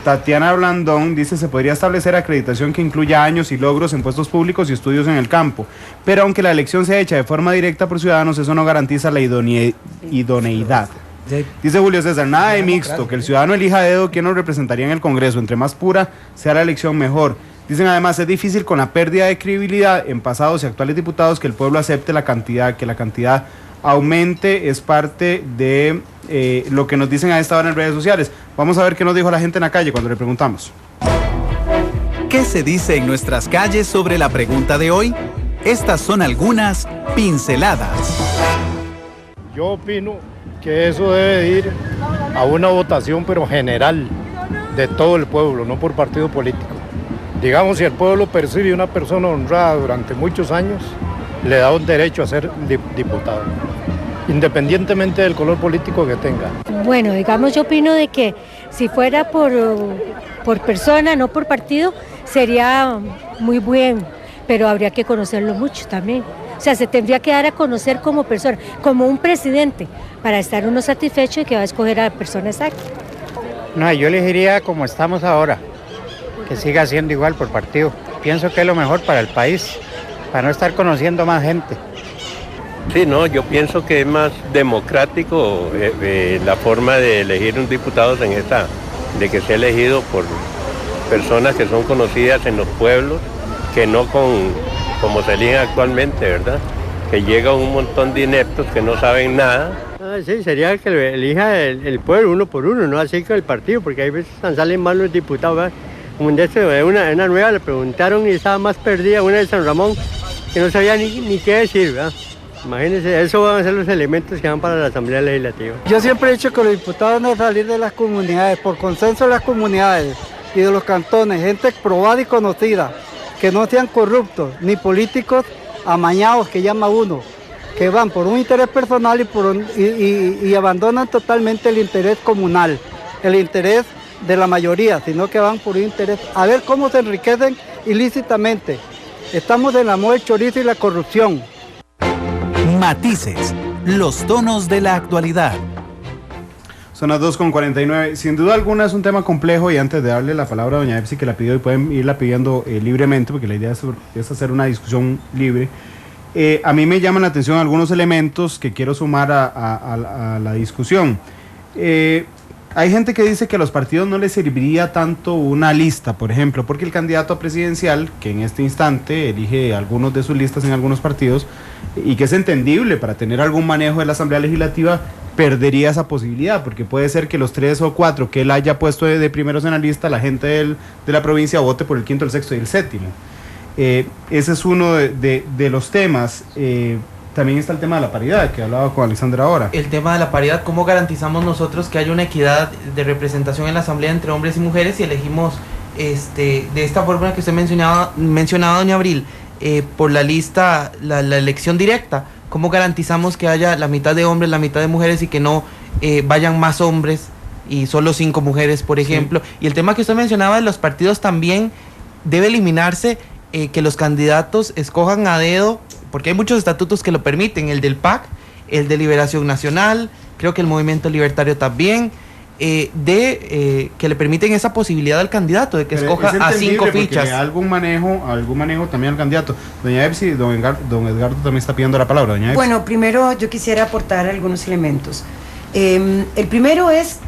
B: Tatiana Blandón, dice: se podría establecer acreditación que incluya años y logros en puestos públicos y estudios en el campo, pero aunque la elección sea hecha de forma directa por ciudadanos, eso no garantiza la idoneidad. Dice Julio César: nada de mixto, que el ciudadano elija a dedo quién nos representaría en el Congreso, entre más pura sea la elección mejor. Dicen además: es difícil con la pérdida de credibilidad en pasados y actuales diputados que el pueblo acepte la cantidad, que la cantidad aumente. Es parte de lo que nos dicen a esta hora en redes sociales. Vamos a ver qué nos dijo la gente en la calle cuando le preguntamos.
A: ¿Qué se dice en nuestras calles sobre la pregunta de hoy? Estas son algunas pinceladas.
O: Yo opino que eso debe ir a una votación, pero general, de todo el pueblo, no por partido político. Digamos, si el pueblo percibe una persona honrada durante muchos años, le da un derecho a ser diputado, independientemente del color político que tenga.
P: Bueno, digamos, yo opino de que si fuera por persona, no por partido, sería muy bien, pero habría que conocerlo mucho también. O sea, se tendría que dar a conocer como persona, como un presidente, para estar uno satisfecho y que va a escoger a la persona exacta.
Q: No, yo elegiría como estamos ahora, que siga siendo igual por partido. Pienso que es lo mejor para el país, para no estar conociendo más gente.
R: Sí, no, yo pienso que es más democrático la forma de elegir un diputado en esta, de que sea elegido por personas que son conocidas en los pueblos, que no como se eligen actualmente, ¿verdad? Que llega un montón de ineptos que no saben nada.
S: Sí, sería que lo elija el pueblo uno por uno, no así con el partido, porque hay veces salen mal los diputados, ¿verdad? Como una nueva le preguntaron y estaba más perdida, una de San Ramón, que no sabía ni qué decir, ¿verdad? Imagínense, eso van a ser los elementos que van para la Asamblea Legislativa.
T: Yo siempre he dicho que los diputados no salir de las comunidades, por consenso de las comunidades y de los cantones, gente probada y conocida, que no sean corruptos, ni políticos amañados que llama uno, que van por un interés personal y abandonan totalmente el interés comunal, el interés de la mayoría, sino que van por un interés, a ver cómo se enriquecen ilícitamente. Estamos en la moda del chorizo y la corrupción.
A: Matices, los tonos de la actualidad.
B: Son las 2:49. Sin duda alguna es un tema complejo, y antes de darle la palabra a doña Epsi, que la pidió, y pueden irla pidiendo libremente, porque la idea es hacer una discusión libre. A mí me llaman la atención algunos elementos que quiero sumar a la discusión. Hay gente que dice que a los partidos no les serviría tanto una lista, por ejemplo, porque el candidato presidencial, que en este instante elige algunos de sus listas en algunos partidos, y que es entendible para tener algún manejo de la Asamblea Legislativa, perdería esa posibilidad, porque puede ser que los 3 o 4 que él haya puesto de primeros en la lista, la gente de la provincia vote por el quinto, el sexto y el séptimo. Ese es uno de los temas. También está el tema de la paridad, que hablaba con Alexandra ahora.
C: El tema de la paridad, ¿cómo garantizamos nosotros que haya una equidad de representación en la asamblea entre hombres y mujeres si elegimos de esta forma que usted mencionaba, doña Abril, por la lista, la elección directa? ¿Cómo garantizamos que haya la mitad de hombres, la mitad de mujeres, y que no vayan más hombres y solo 5 mujeres, por ejemplo? Sí. Y el tema que usted mencionaba de los partidos también debe eliminarse, que los candidatos escojan a dedo, porque hay muchos estatutos que lo permiten, el del PAC, el de Liberación Nacional, creo que el Movimiento Libertario también, que le permiten esa posibilidad al candidato de que
B: Pero
C: escoja a 5 fichas.
B: Algún manejo también al candidato. Doña Epsi, don Edgardo también está pidiendo la palabra. Doña Epsi.
N: Bueno, primero yo quisiera aportar algunos elementos. El primero es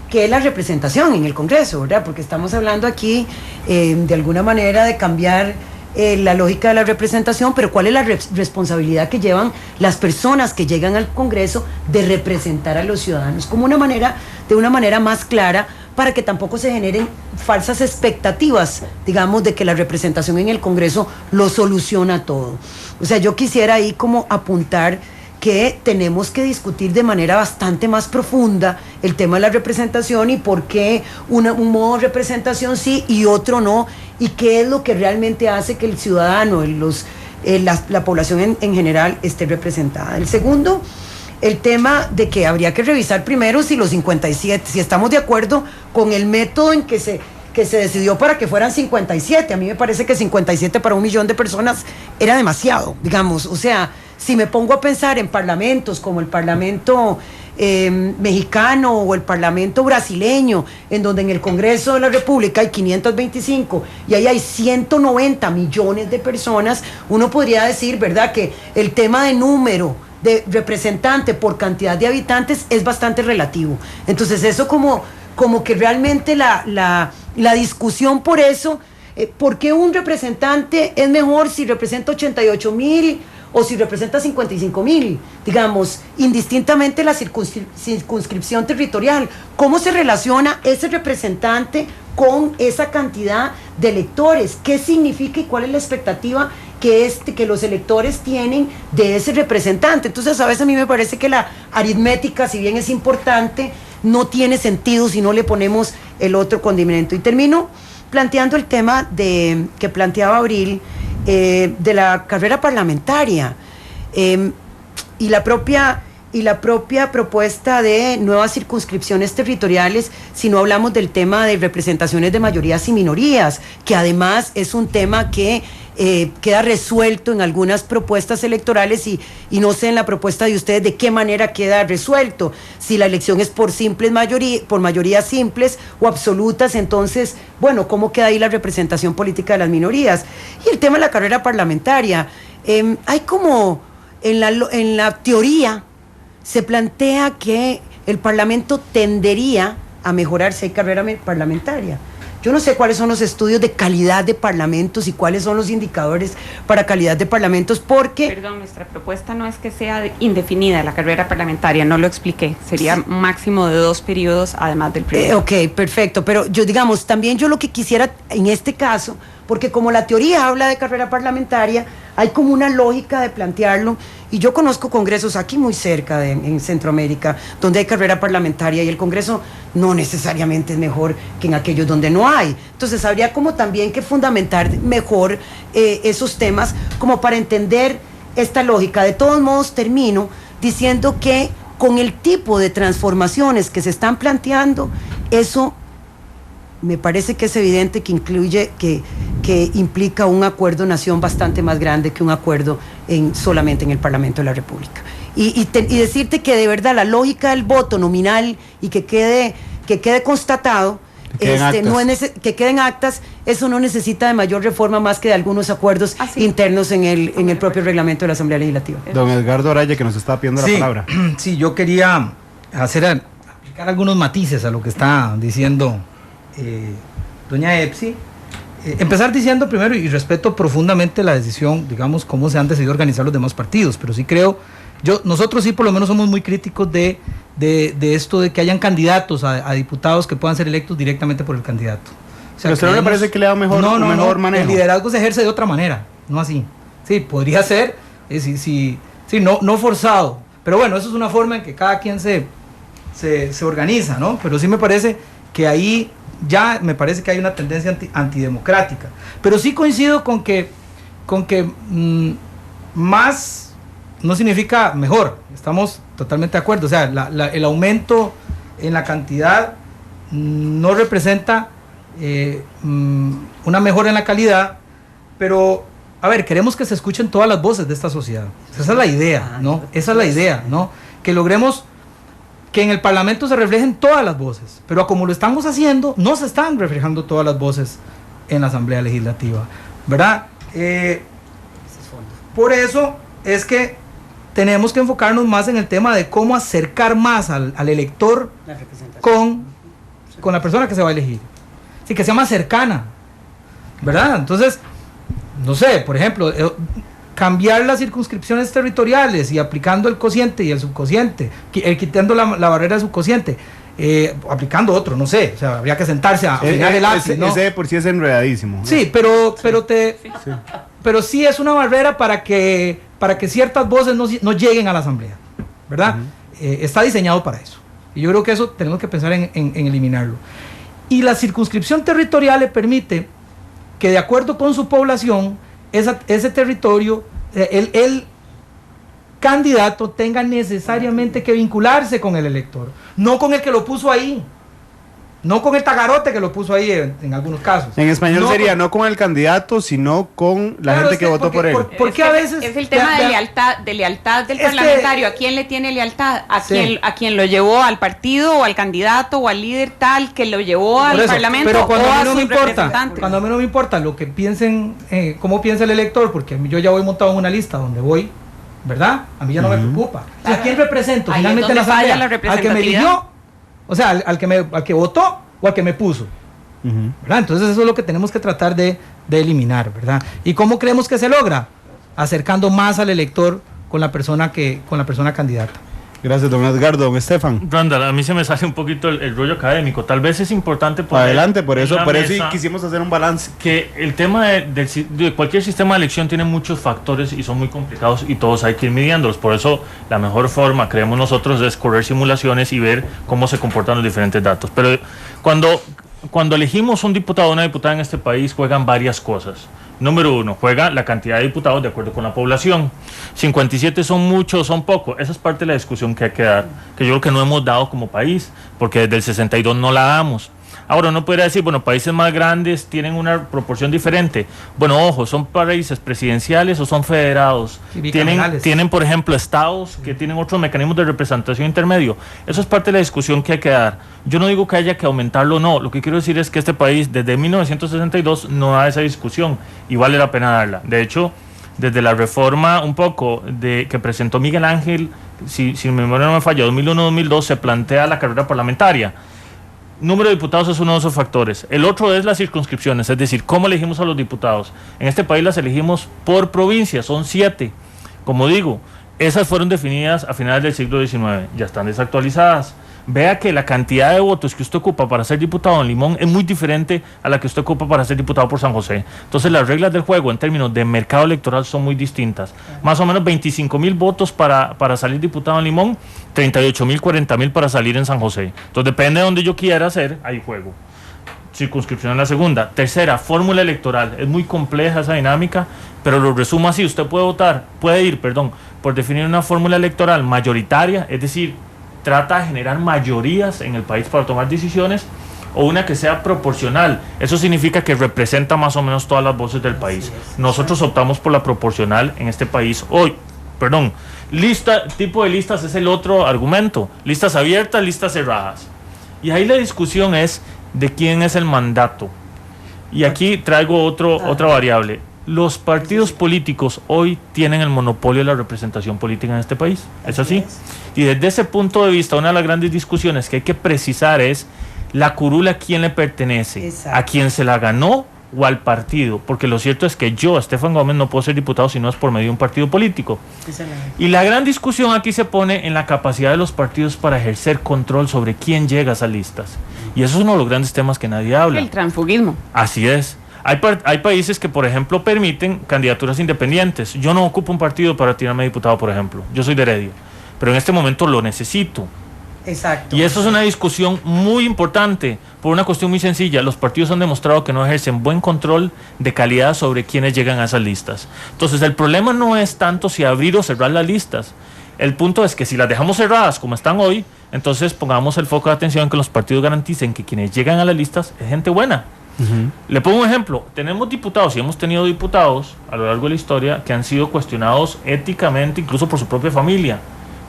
N: que es la representación en el Congreso, ¿verdad? Porque estamos hablando aquí de alguna manera de cambiar la lógica de la representación, pero ¿cuál es la responsabilidad que llevan las personas que llegan al Congreso de representar a los ciudadanos? Como de una manera más clara, para que tampoco se generen falsas expectativas, digamos, de que la representación en el Congreso lo soluciona todo. O sea, yo quisiera ahí como apuntar que tenemos que discutir de manera bastante más profunda el tema de la representación y por qué un modo de representación sí y otro no, y qué es lo que realmente hace que el ciudadano, la población en general esté representada. El segundo, el tema de que habría que revisar primero si los 57, si estamos de acuerdo con el método en que se decidió para que fueran 57. A mí me parece que 57 para 1 millón de personas era demasiado, digamos. O sea, si me pongo a pensar en parlamentos como el parlamento mexicano o el parlamento brasileño, en donde en el Congreso de la República hay 525 y ahí hay 190 millones de personas, uno podría decir, ¿verdad?, que el tema de número de representante por cantidad de habitantes es bastante relativo. Entonces eso como que realmente la discusión por eso, ¿por qué un representante es mejor si representa 88,000 o si representa 55,000? Digamos, indistintamente la circunscripción territorial. ¿Cómo se relaciona ese representante con esa cantidad de electores? ¿Qué significa y cuál es la expectativa que los electores tienen de ese representante? Entonces, a veces a mí me parece que la aritmética, si bien es importante, no tiene sentido si no le ponemos el otro condimento. Y termino planteando el tema que planteaba Abril, de la carrera parlamentaria y la propia propuesta de nuevas circunscripciones territoriales, si no hablamos del tema de representaciones de mayorías y minorías, que además es un tema que queda resuelto en algunas propuestas electorales y no sé en la propuesta de ustedes de qué manera queda resuelto, si la elección es por mayorías simples o absolutas. Entonces, bueno, ¿cómo queda ahí la representación política de las minorías? Y el tema de la carrera parlamentaria, hay como en la teoría se plantea que el Parlamento tendería a mejorar si hay carrera parlamentaria. Yo no sé cuáles son los estudios de calidad de parlamentos y cuáles son los indicadores para calidad de parlamentos, porque...
I: Perdón, nuestra propuesta no es que sea indefinida la carrera parlamentaria, no lo expliqué. Sería máximo de 2 periodos, además del primero.
N: Ok, perfecto, pero también yo lo que quisiera en este caso, porque como la teoría habla de carrera parlamentaria, hay como una lógica de plantearlo, y yo conozco congresos aquí muy cerca en Centroamérica, donde hay carrera parlamentaria, y el congreso no necesariamente es mejor que en aquellos donde no hay. Entonces habría como también que fundamentar mejor esos temas, como para entender esta lógica. De todos modos, termino diciendo que con el tipo de transformaciones que se están planteando, eso me parece que es evidente que implica un acuerdo nación bastante más grande que un acuerdo solamente en el Parlamento de la República. Y decirte que de verdad la lógica del voto nominal y que quede constatado, que queden actas, eso no necesita de mayor reforma más que de algunos acuerdos internos en el propio reglamento de la Asamblea Legislativa.
B: Don Edgardo Araya, que nos está pidiendo la palabra.
K: Sí, yo quería aplicar algunos matices a lo que está diciendo doña Epsi. Empezar diciendo primero, y respeto profundamente la decisión, digamos, cómo se han decidido organizar los demás partidos, pero sí creo, nosotros sí por lo menos somos muy críticos de esto de que hayan candidatos a diputados que puedan ser electos directamente por el candidato. O sea,
B: pero usted no le parece que le da mejor manejo.
K: El liderazgo se ejerce de otra manera, no así. Sí, podría ser, no forzado, pero bueno, eso es una forma en que cada quien se organiza, ¿no? Pero sí me parece que ahí ya me parece que hay una tendencia antidemocrática. Pero sí coincido con que más no significa mejor. Estamos totalmente de acuerdo. O sea, el aumento en la cantidad no representa una mejora en la calidad, pero a ver, queremos que se escuchen todas las voces de esta sociedad. Esa es la idea, ¿no? Esa es la idea, ¿no? Que logremos que en el Parlamento se reflejen todas las voces, pero como lo estamos haciendo, no se están reflejando todas las voces en la Asamblea Legislativa, ¿verdad? Por eso es que tenemos que enfocarnos más en el tema de cómo acercar más al elector con la persona que se va a elegir, sí, que sea más cercana, ¿verdad? Entonces, no sé, por ejemplo, cambiar las circunscripciones territoriales y aplicando el cociente y el subcociente, quitando la barrera del subcociente, aplicando otro, no sé, o sea, habría que sentarse a afinar el lápiz, ¿no?
B: Ese de por sí es enredadísimo.
K: Sí, pero sí es una barrera para que ciertas voces no lleguen a la Asamblea, ¿verdad? Está diseñado para eso. Y yo creo que eso tenemos que pensar en eliminarlo. Y la circunscripción territorial le permite que, de acuerdo con su población, ese territorio, el candidato tenga necesariamente que vincularse con el elector, no con el que lo puso ahí, no con el tagarote que lo puso ahí en algunos casos.
B: En español sería no con el candidato, sino con la gente que votó por él.
K: Porque a veces
I: es el tema de lealtad del parlamentario. ¿A quién le tiene lealtad? ¿A quién lo llevó al partido o al candidato o al líder tal que lo llevó al parlamento?
K: Pero cuando
I: o
K: a mí
I: a
K: no
I: sus
K: me importa,
I: representantes?
K: cuando a mí no me importa lo que piensen, cómo piensa el elector, porque yo ya voy montado en una lista donde voy, ¿verdad? A mí ya no me preocupa. O sea, ¿a quién represento?
I: Ahí
K: Finalmente
I: es
K: en la
I: donde falla
K: Asamblea,
I: la
K: al que me
I: representatividad.
K: eligió, o sea, al que votó o al que me puso. ¿Verdad? Entonces eso es lo que tenemos que tratar de eliminar, ¿verdad? ¿Y cómo creemos que se logra? Acercando más al elector con la persona candidata.
B: Gracias, don Edgardo. Don Estefan.
M: Randall, a mí se me sale un poquito el rollo académico. Tal vez es importante poner
B: adelante, por eso
M: mesa
B: quisimos hacer un balance.
M: Que el tema de cualquier sistema de elección tiene muchos factores y son muy complicados y todos hay que ir midiéndolos. Por eso la mejor forma, creemos nosotros, es correr simulaciones y ver cómo se comportan los diferentes datos. Pero cuando elegimos un diputado o una diputada en este país, juegan varias cosas. Número uno, juega la cantidad de diputados de acuerdo con la población. 57 son muchos, son pocos. Esa es parte de la discusión que hay que dar, que yo creo que no hemos dado como país, porque desde el 62 no la damos. Ahora uno podría decir, bueno, países más grandes tienen una proporción diferente. Bueno, ojo, ¿son países presidenciales o son federados? Tienen, por ejemplo, estados que tienen otros mecanismos de representación intermedio. Eso es parte de la discusión que hay que dar. Yo no digo que haya que aumentarlo o no. Lo que quiero decir es que este país, desde 1962, no da esa discusión y vale la pena darla. De hecho, desde la reforma un poco que presentó Miguel Ángel, si mi memoria no me falla, 2001-2002, se plantea la carrera parlamentaria. Número de diputados es uno de esos factores. El otro es las circunscripciones, es decir, cómo elegimos a los diputados. En este país las elegimos por provincia, son 7. Como digo, esas fueron definidas a finales del siglo XIX, ya están desactualizadas. Vea que la cantidad de votos que usted ocupa para ser diputado en Limón es muy diferente a la que usted ocupa para ser diputado por San José. Entonces las reglas del juego en términos de mercado electoral son muy distintas. Más o menos 25,000 votos para salir diputado en Limón, 38,000, 40,000 para salir en San José. Entonces depende de donde yo quiera hacer, hay juego. Circunscripción en la segunda. Tercera, fórmula electoral. Es muy compleja esa dinámica, pero lo resumo así. Usted puede ir por definir una fórmula electoral mayoritaria, es decir, trata de generar mayorías en el país para tomar decisiones, o una que sea proporcional. Eso significa que representa más o menos todas las voces del país. Nosotros optamos por la proporcional en este país hoy. Tipo de listas es el otro argumento. Listas abiertas, listas cerradas. Y ahí la discusión es de quién es el mandato. Y aquí traigo otra variable. Los partidos políticos hoy tienen el monopolio de la representación política en este país. ¿Es así? Y desde ese punto de vista, una de las grandes discusiones que hay que precisar es la curula a quién le pertenece. Exacto. A quién se la ganó o al partido. Porque lo cierto es que yo, Estefan Gómez, no puedo ser diputado si no es por medio de un partido político. Y la gran discusión aquí se pone en la capacidad de los partidos para ejercer control sobre quién llega a esas listas. Y eso es uno de los grandes temas que nadie habla.
I: El transfugismo.
M: Así es. Hay países que, por ejemplo, permiten candidaturas independientes. Yo no ocupo un partido para tirarme diputado, por ejemplo. Yo soy de Heredia. Pero en este momento lo necesito.
N: Exacto.
M: Y eso es una discusión muy importante por una cuestión muy sencilla. Los partidos han demostrado que no ejercen buen control de calidad sobre quienes llegan a esas listas. Entonces, el problema no es tanto si abrir o cerrar las listas. El punto es que si las dejamos cerradas como están hoy, entonces pongamos el foco de atención en que los partidos garanticen que quienes llegan a las listas es gente buena. Le pongo un ejemplo. Tenemos diputados y hemos tenido diputados a lo largo de la historia que han sido cuestionados éticamente, incluso por su propia familia,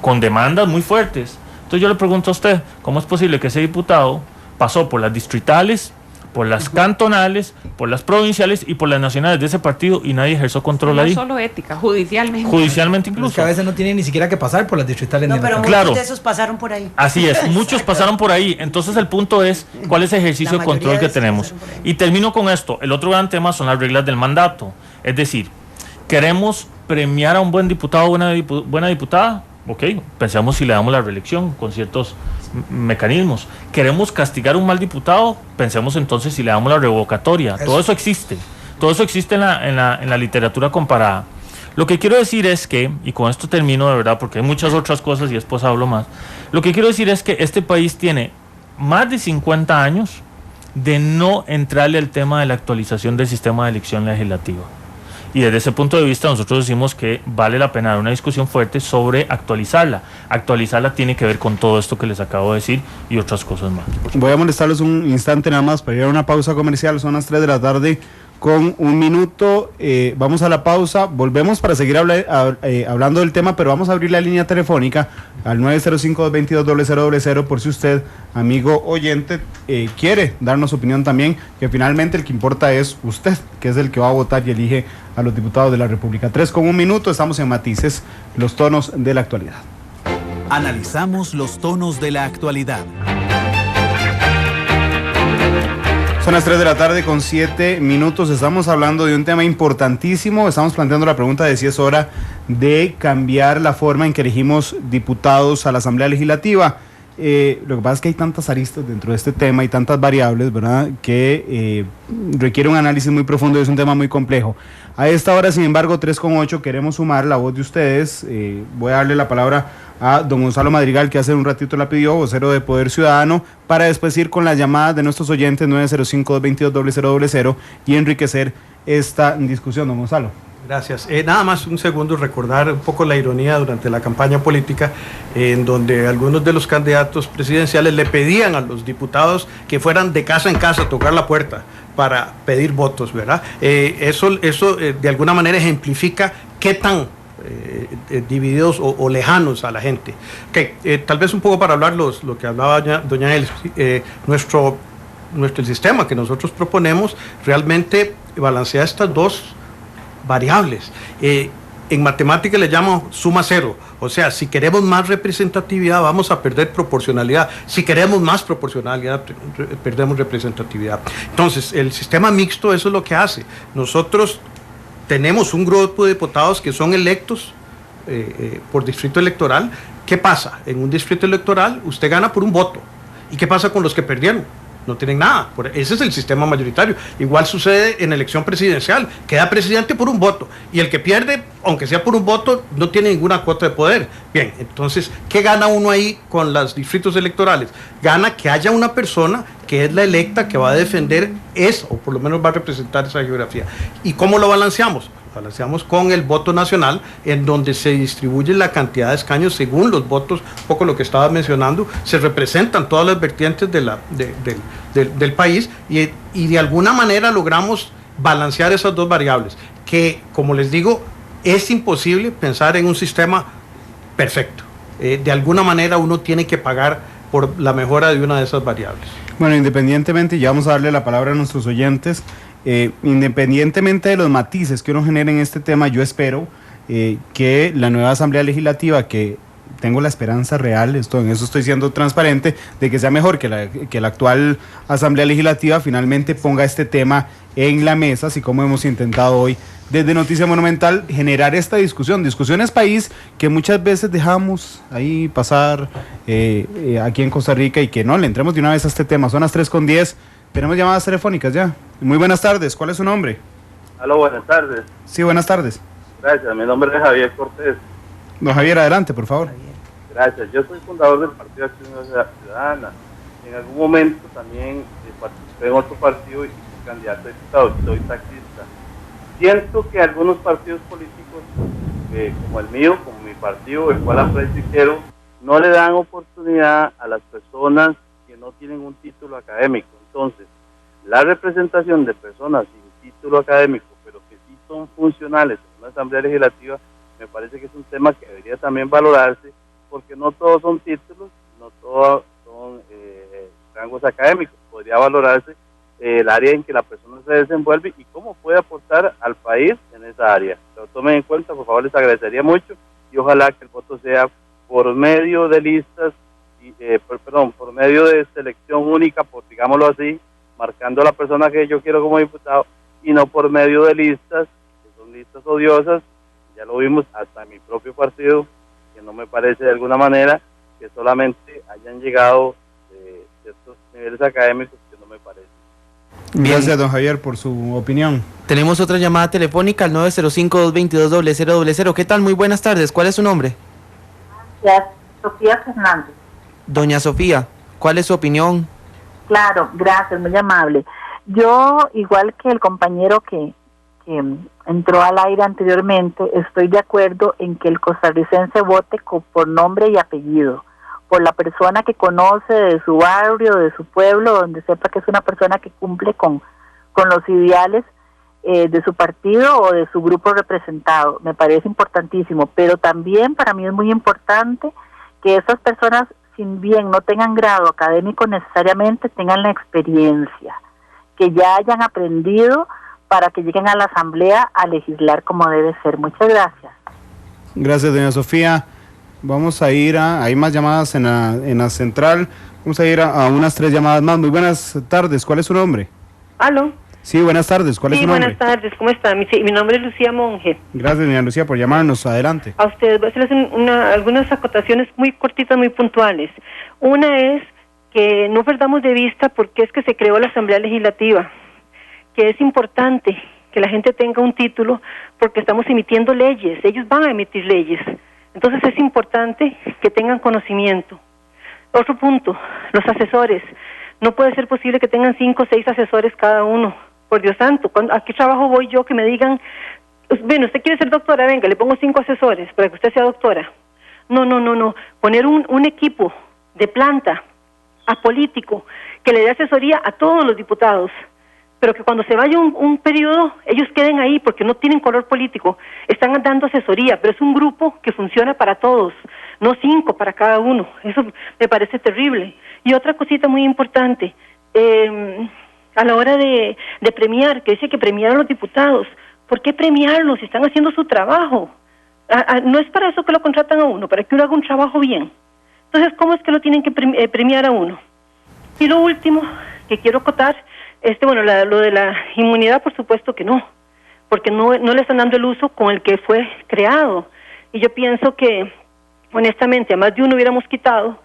M: con demandas muy fuertes. Entonces yo le pregunto a usted, ¿cómo es posible que ese diputado pasó por las distritales, por las cantonales, por las provinciales y por las nacionales de ese partido y nadie ejerció control ahí?
I: No solo ética, judicialmente.
M: Judicialmente incluso.
K: Es que a veces no tienen ni siquiera que pasar por las distritales.
N: No, pero
M: claro.
N: muchos de esos pasaron por ahí.
M: Así es, muchos pasaron por ahí. Entonces el punto es, ¿cuál es el ejercicio de control que tenemos? Y termino con esto. El otro gran tema son las reglas del mandato. Es decir, ¿queremos premiar a un buen diputado o buena diputada? Ok, pensemos si le damos la reelección con ciertos mecanismos. ¿Queremos castigar a un mal diputado? Pensemos entonces si le damos la revocatoria. Todo eso existe. Todo eso existe en la literatura comparada. Lo que quiero decir es que, y con esto termino de verdad porque hay muchas otras cosas y después hablo más, lo que quiero decir es que este país tiene más de 50 años de no entrarle al tema de la actualización del sistema de elección legislativa. Y desde ese punto de vista nosotros decimos que vale la pena dar una discusión fuerte sobre actualizarla. Actualizarla tiene que ver con todo esto que les acabo de decir y otras cosas más.
B: Voy a molestarlos un instante nada más para ir a una pausa comercial. Son las 3 de la tarde con 1 minuto. Vamos a la pausa, volvemos para seguir hablando del tema, pero vamos a abrir la línea telefónica al 905-222-0000 por si usted, amigo oyente, quiere darnos su opinión también, que finalmente el que importa es usted, que es el que va a votar y elige a los diputados de la República. 3 con 1 minuto, estamos en Matices, los tonos de la actualidad.
A: Analizamos los tonos de la actualidad.
B: Son las 3 de la tarde con 7 minutos, estamos hablando de un tema importantísimo, estamos planteando la pregunta de si es hora de cambiar la forma en que elegimos diputados a la Asamblea Legislativa. Lo que pasa es que hay tantas aristas dentro de este tema y tantas variables, ¿verdad?, que requiere un análisis muy profundo y es un tema muy complejo. A esta hora, sin embargo, 3:08, queremos sumar la voz de ustedes. Voy a darle la palabra a don Gonzalo Madrigal, que hace un ratito la pidió, vocero de Poder Ciudadano, para después ir con las llamadas de nuestros oyentes 905-222-0000 y enriquecer esta discusión. Don Gonzalo.
J: Gracias. Nada más un segundo, recordar un poco la ironía durante la campaña política, en donde algunos de los candidatos presidenciales le pedían a los diputados que fueran de casa en casa a tocar la puerta para pedir votos, ¿verdad? Eso de alguna manera ejemplifica qué tan divididos o lejanos a la gente. Tal vez un poco para hablar lo que hablaba doña El, nuestro sistema que nosotros proponemos realmente balancea estas dos variables. En matemática le llamo suma cero, o sea, si queremos más representatividad vamos a perder proporcionalidad, si queremos más proporcionalidad perdemos representatividad. Entonces el sistema mixto eso es lo que hace. Nosotros tenemos un grupo de diputados que son electos por distrito electoral. ¿Qué pasa? En un distrito electoral usted gana por un voto. ¿Y qué pasa con los que perdieron? No tienen nada. Ese es el sistema mayoritario. Igual sucede en elección presidencial. Queda presidente por un voto. Y el que pierde, aunque sea por un voto, no tiene ninguna cuota de poder. Bien, entonces, ¿qué gana uno ahí con los distritos electorales? Gana que haya una persona que es la electa que va a defender eso, o por lo menos va a representar esa geografía. ¿Y cómo lo balanceamos? Balanceamos con el voto nacional, en donde se distribuye la cantidad de escaños según los votos, un poco lo que estaba mencionando, se representan todas las vertientes del país y de alguna manera logramos balancear esas dos variables, que como les digo, es imposible pensar en un sistema perfecto. De alguna manera uno tiene que pagar por la mejora de una de esas variables.
B: Bueno, independientemente, ya vamos a darle la palabra a nuestros oyentes. Independientemente de los matices que uno genere en este tema, yo espero que la nueva Asamblea Legislativa, que tengo la esperanza real, en eso estoy siendo transparente, de que sea mejor que la actual Asamblea Legislativa, finalmente ponga este tema en la mesa, así como hemos intentado hoy desde Noticia Monumental generar esta discusiones país que muchas veces dejamos ahí pasar aquí en Costa Rica y que no le entremos de una vez a este tema. Son las 3:10. Tenemos llamadas telefónicas ya. Muy buenas tardes. ¿Cuál es su nombre?
U: Aló, buenas tardes.
B: Sí, buenas tardes.
U: Gracias. Mi nombre es Javier Cortés.
B: Don Javier, adelante, por favor.
U: Gracias. Yo soy fundador del Partido Acción Ciudadana. En algún momento también participé en otro partido y fui candidato a diputado. Soy taxista. Siento que algunos partidos políticos, como el mío, como mi partido, el cual aprecio y quiero, no le dan oportunidad a las personas que no tienen un título académico. Entonces, la representación de personas sin título académico, pero que sí son funcionales en una Asamblea Legislativa, me parece que es un tema que debería también valorarse, porque no todos son títulos, no todos son rangos académicos. Podría valorarse el área en que la persona se desenvuelve y cómo puede aportar al país en esa área. Lo tomen en cuenta, por favor, les agradecería mucho, y ojalá que el voto sea por medio de listas, por medio de selección única, por digámoslo así, marcando a la persona que yo quiero como diputado, y no por medio de listas, que son listas odiosas. Ya lo vimos hasta en mi propio partido, que no me parece de alguna manera que solamente hayan llegado de ciertos niveles académicos, que no me parece.
B: Gracias, don Javier, por su opinión.
C: Tenemos otra llamada telefónica al 905-222-0000. ¿Qué tal? Muy buenas tardes. ¿Cuál es su nombre?
D: Gracias, Sofía Fernández.
C: Doña Sofía, ¿cuál es su opinión?
D: Claro, gracias, muy amable. Yo, igual que el compañero que entró al aire anteriormente, estoy de acuerdo en que el costarricense vote por nombre y apellido, por la persona que conoce de su barrio, de su pueblo, donde sepa que es una persona que cumple con los ideales de su partido o de su grupo representado. Me parece importantísimo, pero también para mí es muy importante que esas personas, si bien no tengan grado académico necesariamente, tengan la experiencia, que ya hayan aprendido para que lleguen a la asamblea a legislar como debe ser. Muchas gracias.
B: Gracias, doña Sofía. Vamos a ir hay más llamadas en la central. Vamos a ir a unas 3 llamadas más. Muy buenas tardes. ¿Cuál es su nombre?
V: ¿Aló?
B: Sí, buenas tardes. ¿Cuál es su nombre?
V: Sí, buenas tardes. ¿Cómo está? Mi nombre es Lucía Monge.
B: Gracias, doña Lucía, por llamarnos. Adelante.
V: A ustedes voy a hacerles algunas acotaciones muy cortitas, muy puntuales. Una es que no perdamos de vista por qué es que se creó la Asamblea Legislativa, que es importante que la gente tenga un título porque estamos emitiendo leyes. Ellos van a emitir leyes. Entonces es importante que tengan conocimiento. Otro punto, los asesores. No puede ser posible que tengan 5 o 6 asesores cada uno. Por Dios santo, ¿a qué trabajo voy yo que me digan, bueno, usted quiere ser doctora, venga, le pongo 5 asesores para que usted sea doctora? No. Poner un equipo de planta apolítico que le dé asesoría a todos los diputados, pero que cuando se vaya un periodo, ellos queden ahí porque no tienen color político, están dando asesoría, pero es un grupo que funciona para todos, no 5 para cada uno. Eso me parece terrible. Y otra cosita muy importante, a la hora de premiar, que dice que premiar a los diputados, ¿por qué premiarlos si están haciendo su trabajo? No es para eso que lo contratan a uno, para que uno haga un trabajo bien. Entonces, ¿cómo es que lo tienen que premiar a uno? Y lo último que quiero acotar, lo de la inmunidad, por supuesto que no, porque no le están dando el uso con el que fue creado. Y yo pienso que, honestamente, a más de uno hubiéramos quitado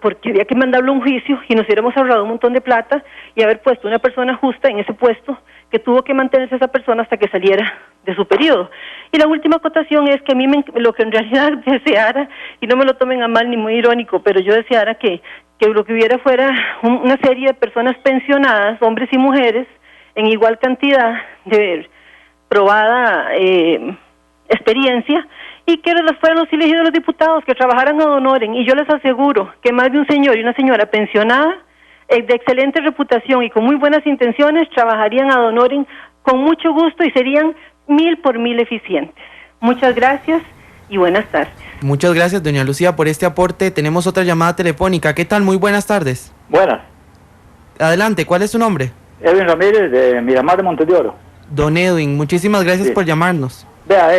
V: porque había que mandarlo a un juicio y nos hubiéramos ahorrado un montón de plata y haber puesto una persona justa en ese puesto que tuvo que mantenerse esa persona hasta que saliera de su periodo. Y la última acotación es que a mí lo que en realidad deseara, y no me lo tomen a mal ni muy irónico, pero yo deseara que lo que hubiera fuera una serie de personas pensionadas, hombres y mujeres, en igual cantidad de probada experiencia, y que fueran los elegidos los diputados, que trabajaran ad honorem. Y yo les aseguro que más de un señor y una señora pensionada, de excelente reputación y con muy buenas intenciones, trabajarían ad honorem con mucho gusto y serían 1000 por 1000 eficientes. Muchas gracias y buenas tardes.
C: Muchas gracias, doña Lucía, por este aporte. Tenemos otra llamada telefónica. ¿Qué tal? Muy buenas tardes.
W: Buenas.
C: Adelante, ¿cuál es su nombre?
W: Edwin Ramírez, de Miramar de Montedioro.
C: Don Edwin, muchísimas gracias por llamarnos.
W: Vea,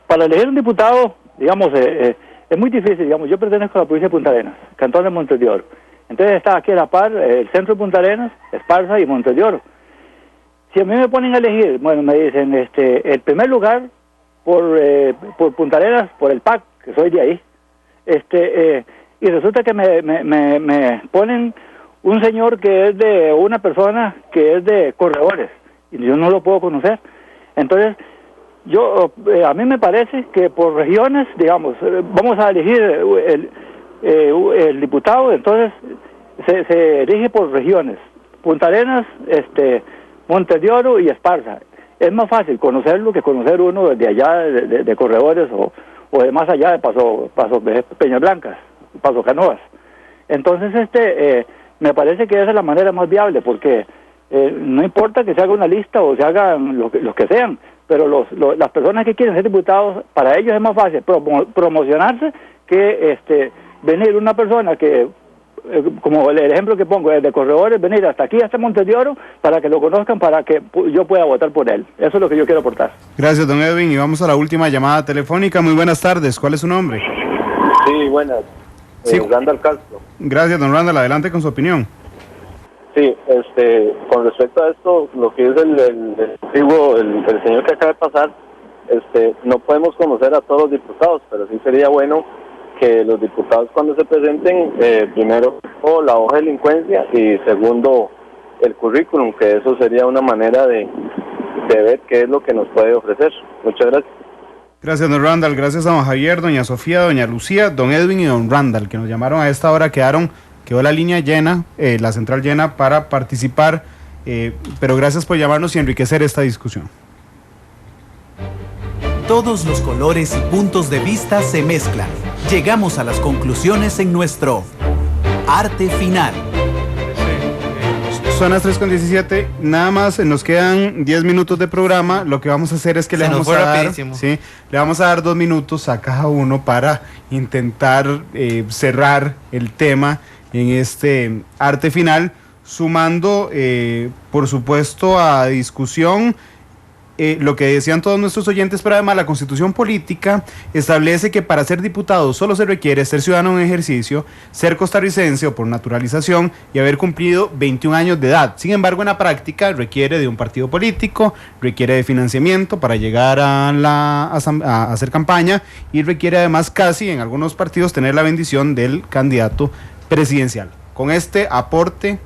W: para elegir un diputado, digamos, es muy difícil. Digamos, yo pertenezco a la provincia de Punta Arenas, cantón de Montedioro. Entonces está aquí a la par el centro de Punta Arenas, Esparza y Montedioro. Si a mí me ponen a elegir, bueno, me dicen, el primer lugar por Punta Arenas, por el PAC, que soy de ahí, y resulta que me ponen un señor que es de una persona que es de Corredores, y yo no lo puedo conocer. Entonces, a mí me parece que por regiones, digamos, vamos a elegir el diputado, entonces se elige por regiones, Punta Arenas, Montedioro y Esparza. Es más fácil conocerlo que conocer uno desde allá de Corredores o de más allá de Paso Peñas Blancas, Paso Canoas. Entonces, me parece que esa es la manera más viable, porque no importa que se haga una lista o se hagan los que sean, pero las personas que quieren ser diputados, para ellos es más fácil promocionarse que venir una persona que, como el ejemplo que pongo, es de Corredores, venir hasta aquí, hasta Montes de Oro, para que lo conozcan, para que yo pueda votar por él. Eso es lo que yo quiero aportar.
B: Gracias, don Edwin, y vamos a la última llamada telefónica. Muy buenas tardes, ¿cuál es su nombre?
E: Sí, buenas.
B: Sí.
E: Randall Castro.
B: Gracias, don Randall, adelante con su opinión.
E: Sí, con respecto a esto, lo que dice el señor que acaba de pasar, no podemos conocer a todos los diputados, pero sí sería bueno que los diputados cuando se presenten, primero la hoja de delincuencia y segundo el currículum, que eso sería una manera de ver qué es lo que nos puede ofrecer. Muchas gracias.
B: Gracias, don Randall, gracias a don Javier, doña Sofía, doña Lucía, don Edwin y don Randall, que nos llamaron a esta hora, quedó la línea llena, la central llena para participar, pero gracias por llamarnos y enriquecer esta discusión.
A: Todos los colores y puntos de vista se mezclan. Llegamos a las conclusiones en nuestro arte final.
B: Son las 3:17, nada más nos quedan 10 minutos de programa. Lo que vamos a hacer es que le vamos a dar 2 minutos a cada uno para intentar cerrar el tema en este arte final, sumando por supuesto a discusión lo que decían todos nuestros oyentes, pero además la Constitución Política establece que para ser diputado solo se requiere ser ciudadano en ejercicio, ser costarricense o por naturalización y haber cumplido 21 años de edad. Sin embargo, en la práctica requiere de un partido político, requiere de financiamiento para llegar a hacer campaña y requiere además casi en algunos partidos tener la bendición del candidato presidencial. Con este aporte,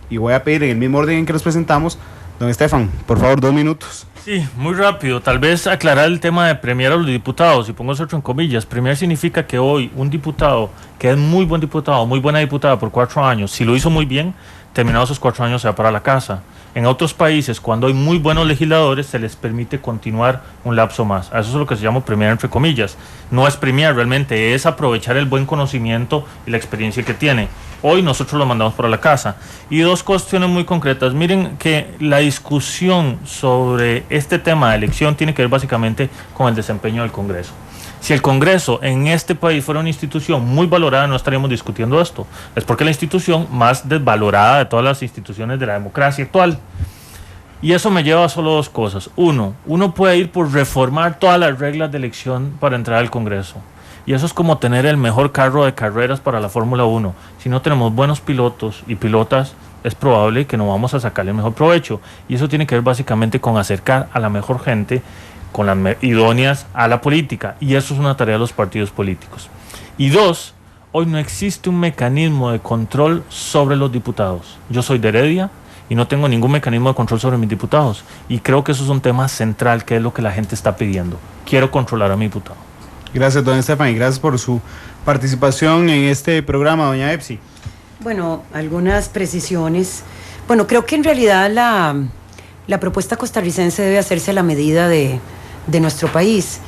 B: y voy a pedir en el mismo orden en que los presentamos, don Estefan, por favor, 2 minutos.
M: Sí, muy rápido. Tal vez aclarar el tema de premiar a los diputados, y pongo eso en comillas. Premiar significa que hoy un diputado, que es muy buen diputado, muy buena diputada por 4 años, si lo hizo muy bien, terminados esos 4 años se va para la casa. En otros países, cuando hay muy buenos legisladores, se les permite continuar un lapso más. A eso es lo que se llama premiar entre comillas. No es premiar realmente, es aprovechar el buen conocimiento y la experiencia que tiene. Hoy nosotros lo mandamos para la casa. Y 2 cuestiones muy concretas. Miren que la discusión sobre este tema de elección tiene que ver básicamente con el desempeño del Congreso. Si el Congreso en este país fuera una institución muy valorada, no estaríamos discutiendo esto. Es porque es la institución más desvalorada de todas las instituciones de la democracia actual. Y eso me lleva a solo 2 cosas. Uno puede ir por reformar todas las reglas de elección para entrar al Congreso. Y eso es como tener el mejor carro de carreras para la Fórmula 1. Si no tenemos buenos pilotos y pilotas, es probable que no vamos a sacarle el mejor provecho. Y eso tiene que ver básicamente con acercar a la mejor gente, con las idóneas a la política, y eso es una tarea de los partidos políticos. Y 2, hoy no existe un mecanismo de control sobre los diputados. Yo soy de Heredia y no tengo ningún mecanismo de control sobre mis diputados, y creo que eso es un tema central, que es lo que la gente está pidiendo. Quiero controlar a mi diputado.
B: Gracias, don Estefan, y gracias por su participación en este programa, doña Epsi.
N: Bueno, algunas precisiones. Bueno, creo que en realidad la propuesta costarricense debe hacerse a la medida de nuestro país,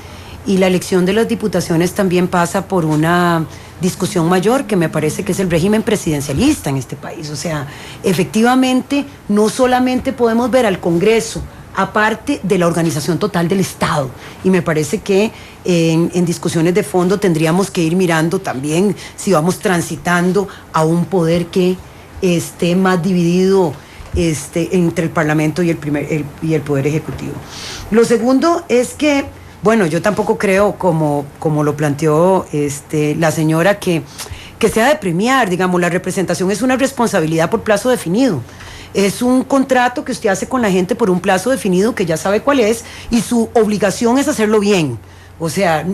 N: y la elección de las diputaciones también pasa por una discusión mayor, que me parece que es el régimen presidencialista en este país. O sea, efectivamente no solamente podemos ver al Congreso aparte de la organización total del Estado, y me parece que en discusiones de fondo tendríamos que ir mirando también si vamos transitando a un poder que esté más dividido entre el Parlamento y el Poder Ejecutivo. Lo segundo es que, bueno, yo tampoco creo, como lo planteó la señora, que sea de premiar. Digamos, la representación es una responsabilidad por plazo definido. Es un contrato que usted hace con la gente por un plazo definido que ya sabe cuál es, y su obligación es hacerlo bien. O sea,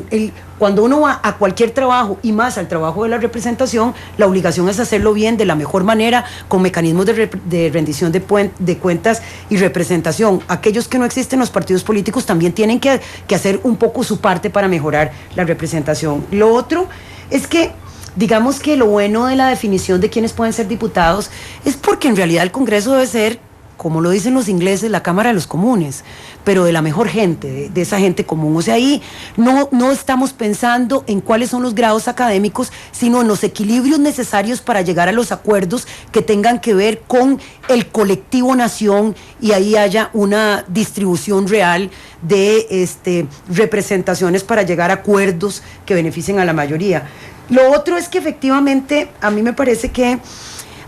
N: cuando uno va a cualquier trabajo, y más al trabajo de la representación, la obligación es hacerlo bien, de la mejor manera, con mecanismos de rendición de cuentas y representación. Aquellos que no existen, los partidos políticos también tienen que hacer un poco su parte para mejorar la representación. Lo otro es que, digamos que lo bueno de la definición de quiénes pueden ser diputados es porque en realidad el Congreso debe ser, como lo dicen los ingleses, la Cámara de los Comunes, pero de la mejor gente, de esa gente común. O sea, ahí no estamos pensando en cuáles son los grados académicos, sino en los equilibrios necesarios para llegar a los acuerdos que tengan que ver con el colectivo nación, y ahí haya una distribución real de representaciones para llegar a acuerdos que beneficien a la mayoría. Lo otro es que efectivamente a mí me parece que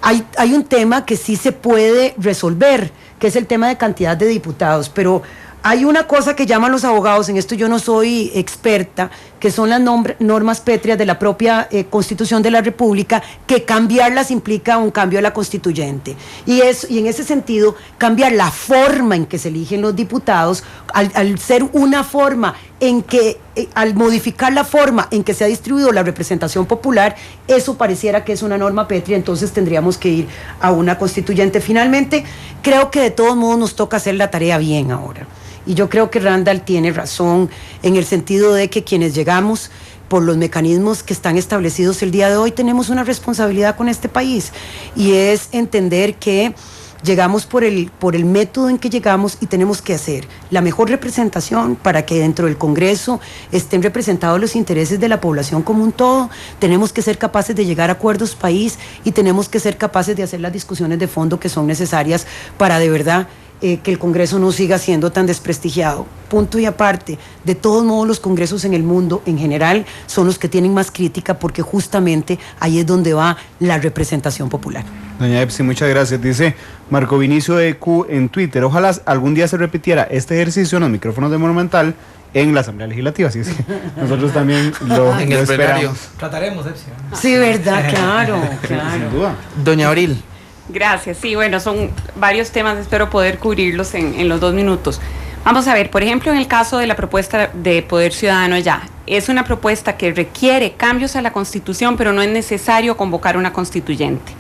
N: hay un tema que sí se puede resolver, que es el tema de cantidad de diputados, pero hay una cosa que llaman los abogados, en esto yo no soy experta, que son las normas pétreas de la propia Constitución de la República, que cambiarlas implica un cambio de la constituyente. Y en ese sentido, cambiar la forma en que se eligen los diputados, al ser una forma en que, al modificar la forma en que se ha distribuido la representación popular, eso pareciera que es una norma pétrea, entonces tendríamos que ir a una constituyente. Finalmente, creo que de todos modos nos toca hacer la tarea bien ahora. Y yo creo que Randall tiene razón en el sentido de que quienes llegamos por los mecanismos que están establecidos el día de hoy tenemos una responsabilidad con este país, y es entender que llegamos por el método en que llegamos y tenemos que hacer la mejor representación para que dentro del Congreso estén representados los intereses de la población como un todo. Tenemos que ser capaces de llegar a acuerdos país y tenemos que ser capaces de hacer las discusiones de fondo que son necesarias para de verdad que el Congreso no siga siendo tan desprestigiado. Punto y aparte, de todos modos los congresos en el mundo en general son los que tienen más crítica, porque justamente ahí es donde va la representación popular.
B: Doña Epsi, muchas gracias. Dice Marco Vinicio EQ en Twitter: ojalá algún día se repitiera este ejercicio en los micrófonos de Monumental en la Asamblea Legislativa. Así es que nosotros también lo esperamos.
K: Trataremos, Epsi.
N: Sí, verdad, claro.
B: Sin duda.
C: Doña Abril.
I: Gracias, sí, bueno, son varios temas, espero poder cubrirlos en los 2 minutos. Vamos a ver, por ejemplo, en el caso de la propuesta de Poder Ciudadano ya, es una propuesta que requiere cambios a la Constitución, pero no es necesario convocar una constituyente.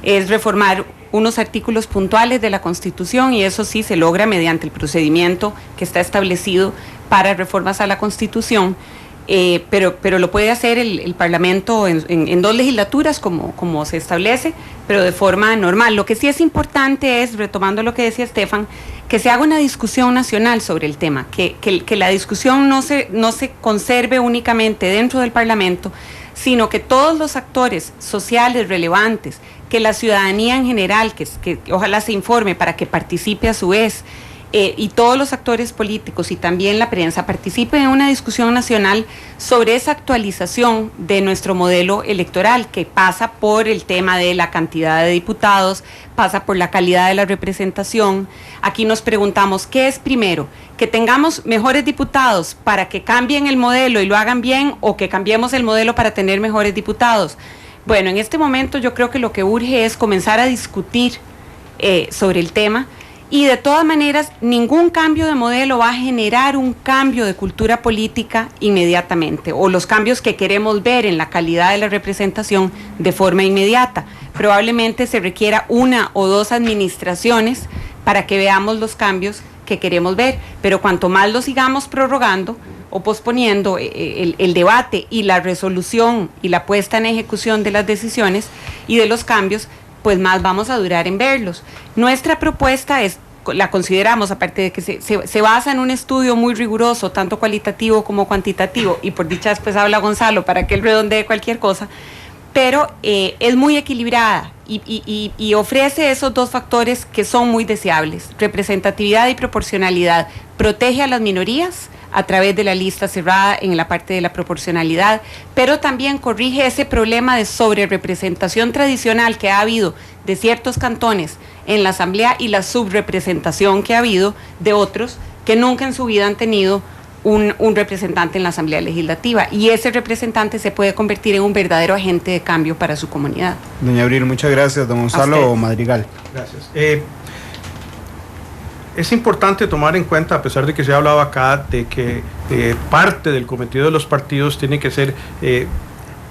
I: Es reformar unos artículos puntuales de la Constitución, y eso sí se logra mediante el procedimiento que está establecido para reformas a la Constitución. Pero lo puede hacer el Parlamento en 2 legislaturas como se establece, pero de forma normal. Lo que sí es importante es, retomando lo que decía Estefan, que se haga una discusión nacional sobre el tema, que la discusión no se conserve únicamente dentro del Parlamento, sino que todos los actores sociales relevantes, que la ciudadanía en general, que ojalá se informe para que participe a su vez, y todos los actores políticos y también la prensa participen en una discusión nacional sobre esa actualización de nuestro modelo electoral, que pasa por el tema de la cantidad de diputados, pasa por la calidad de la representación. Aquí nos preguntamos, ¿qué es primero? ¿Que tengamos mejores diputados para que cambien el modelo y lo hagan bien, o que cambiemos el modelo para tener mejores diputados? Bueno, en este momento yo creo que lo que urge es comenzar a discutir sobre el tema. Y de todas maneras, ningún cambio de modelo va a generar un cambio de cultura política inmediatamente, o los cambios que queremos ver en la calidad de la representación de forma inmediata. Probablemente se requiera 1 o 2 administraciones para que veamos los cambios que queremos ver, pero cuanto más lo sigamos prorrogando o posponiendo el debate y la resolución y la puesta en ejecución de las decisiones y de los cambios, pues más vamos a durar en verlos. Nuestra propuesta la consideramos, aparte de que se basa en un estudio muy riguroso, tanto cualitativo como cuantitativo, y por dicha después habla Gonzalo para que él redondee cualquier cosa, pero es muy equilibrada y ofrece esos 2 factores que son muy deseables: representatividad y proporcionalidad. Protege a las minorías a través de la lista cerrada en la parte de la proporcionalidad, pero también corrige ese problema de sobrerepresentación tradicional que ha habido de ciertos cantones en la Asamblea y la subrepresentación que ha habido de otros que nunca en su vida han tenido un representante en la Asamblea Legislativa, y ese representante se puede convertir en un verdadero agente de cambio para su comunidad.
B: Doña Abril, muchas gracias. Don Gonzalo Madrigal.
J: Gracias. Es importante tomar en cuenta, a pesar de que se ha hablado acá, de que parte del cometido de los partidos tiene que ser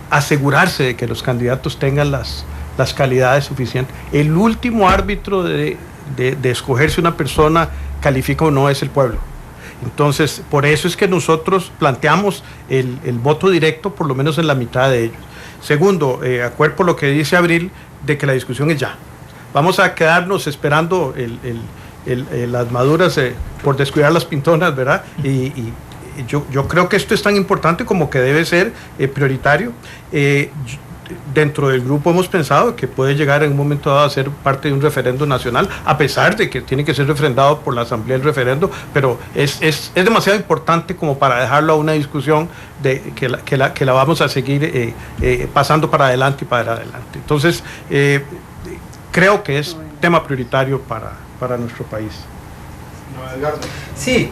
J: asegurarse de que los candidatos tengan las calidades suficientes. El último árbitro de escoger si una persona califica o no es el pueblo. Entonces, por eso es que nosotros planteamos el voto directo, por lo menos en la mitad de ellos. Segundo, acuerdo por lo que dice Abril, de que la discusión es ya. Vamos a quedarnos esperando las maduras por descuidar las pintonas, ¿verdad? Y yo creo que esto es tan importante como que debe ser prioritario. dentro del grupo hemos pensado que puede llegar en un momento dado a ser parte de un referendo nacional, a pesar de que tiene que ser refrendado por la Asamblea del referendo, pero es demasiado importante como para dejarlo a una discusión que la vamos a seguir pasando para adelante y para adelante. Entonces, creo que es tema prioritario para nuestro país.
K: Sí,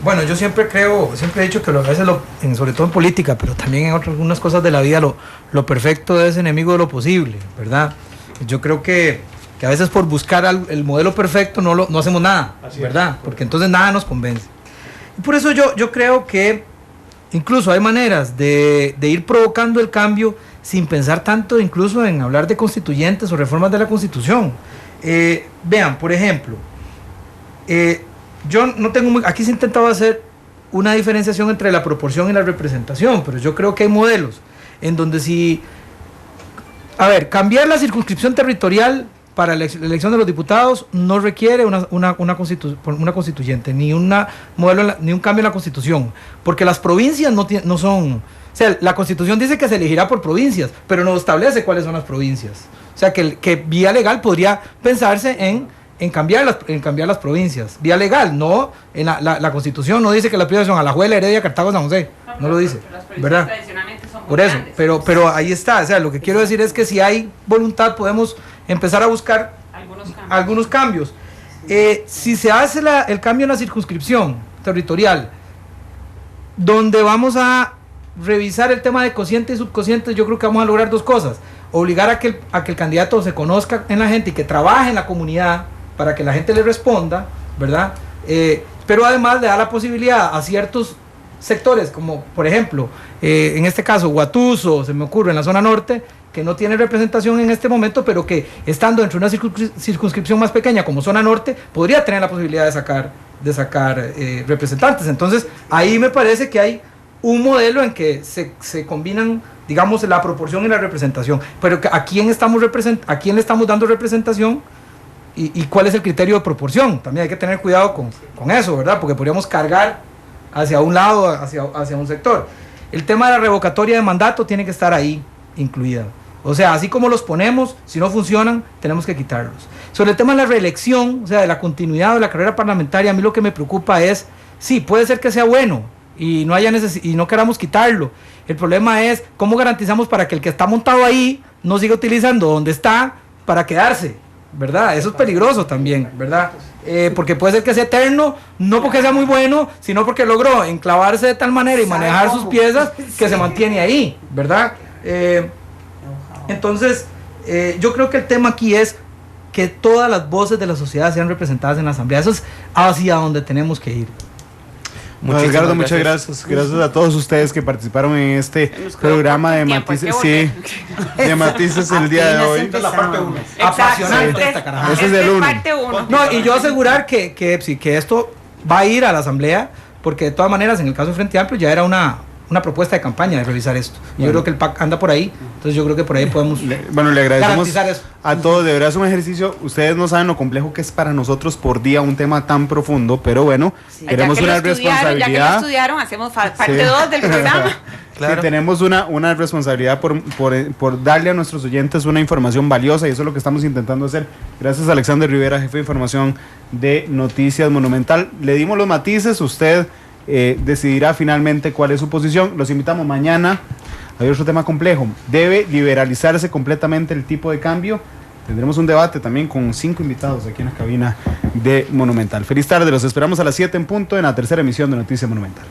K: bueno, yo siempre he dicho que a veces, sobre todo en política, pero también en algunas cosas de la vida, lo perfecto es enemigo de lo posible, ¿verdad? Yo creo que a veces por buscar el modelo perfecto no hacemos nada, ¿verdad? Porque entonces nada nos convence. Y por eso yo creo que incluso hay maneras de ir provocando el cambio sin pensar tanto incluso en hablar de constituyentes o reformas de la Constitución. Vean, por ejemplo, yo no tengo aquí se ha intentado hacer una diferenciación entre la proporción y la representación, pero yo creo que hay modelos en donde cambiar la circunscripción territorial para la elección de los diputados no requiere una constituyente, ni un cambio en la Constitución, porque las provincias no son, o sea, la Constitución dice que se elegirá por provincias, pero no establece cuáles son las provincias. O sea, que vía legal podría pensarse en cambiar las provincias, vía legal, no, en la Constitución no dice que las provincias son Alajuela, Heredia, Cartago, San José, no lo dice, ¿verdad? Por eso, pero ahí está, o sea, lo que quiero decir es que si hay voluntad podemos empezar a buscar algunos cambios. Si se hace el cambio en la circunscripción territorial, donde vamos a revisar el tema de cocientes y subcocientes, yo creo que vamos a lograr dos cosas: obligar a que el candidato se conozca en la gente y que trabaje en la comunidad para que la gente le responda, ¿verdad? Pero además le da la posibilidad a ciertos sectores, como por ejemplo, en este caso Guatuso, se me ocurre, en la zona norte, que no tiene representación en este momento, pero que estando dentro de una circunscripción más pequeña como zona norte, podría tener la posibilidad de sacar representantes. Entonces, ahí me parece que hay un modelo en que se combinan, digamos, la proporción y la representación. Pero ¿a quién le estamos dando representación? ¿Y cuál es el criterio de proporción? También hay que tener cuidado con eso, ¿verdad? Porque podríamos cargar hacia un lado, hacia un sector. El tema de la revocatoria de mandato tiene que estar ahí incluida. O sea, así como los ponemos, si no funcionan, tenemos que quitarlos. Sobre el tema de la reelección, o sea, de la continuidad de la carrera parlamentaria, a mí lo que me preocupa es, sí, puede ser que sea bueno y no queramos quitarlo. El problema es cómo garantizamos para que el que está montado ahí no siga utilizando donde está para quedarse, ¿verdad? Eso es peligroso también, ¿verdad? Porque puede ser que sea eterno, no porque sea muy bueno, sino porque logró enclavarse de tal manera y manejar sus piezas que se mantiene ahí, ¿verdad? Entonces, yo creo que el tema aquí es que todas las voces de la sociedad sean representadas en la Asamblea. Eso es hacia donde tenemos que ir.
B: Edgardo, muchas gracias. Gracias a todos ustedes que participaron en este programa de Matices. Sí, de Matices el día de hoy.
K: Esta es la parte 1. Apasionante esta carajo.
B: Ese es el 1.
K: No, y yo asegurar que esto va a ir a la Asamblea, porque de todas maneras, en el caso de Frente Amplio ya era una propuesta de campaña de revisar esto. Yo creo que el PAC anda por ahí, entonces yo creo que por ahí podemos
B: le agradecemos
K: eso.
B: A todos, de verdad es un ejercicio, ustedes no saben lo complejo que es para nosotros por día un tema tan profundo, pero bueno, queremos una responsabilidad.
I: Ya que lo estudiaron, hacemos parte 2 del programa.
B: Claro. Sí, tenemos una responsabilidad por darle a nuestros oyentes una información valiosa, y eso es lo que estamos intentando hacer. Gracias a Alexander Rivera, jefe de información de Noticias Monumental. Le dimos los matices, usted decidirá finalmente cuál es su posición. Los invitamos mañana. Hay otro tema complejo. ¿Debe liberalizarse completamente el tipo de cambio? Tendremos un debate también con 5 invitados aquí en la cabina de Monumental. Feliz tarde, los esperamos a las 7 en punto en la tercera emisión de Noticias Monumental.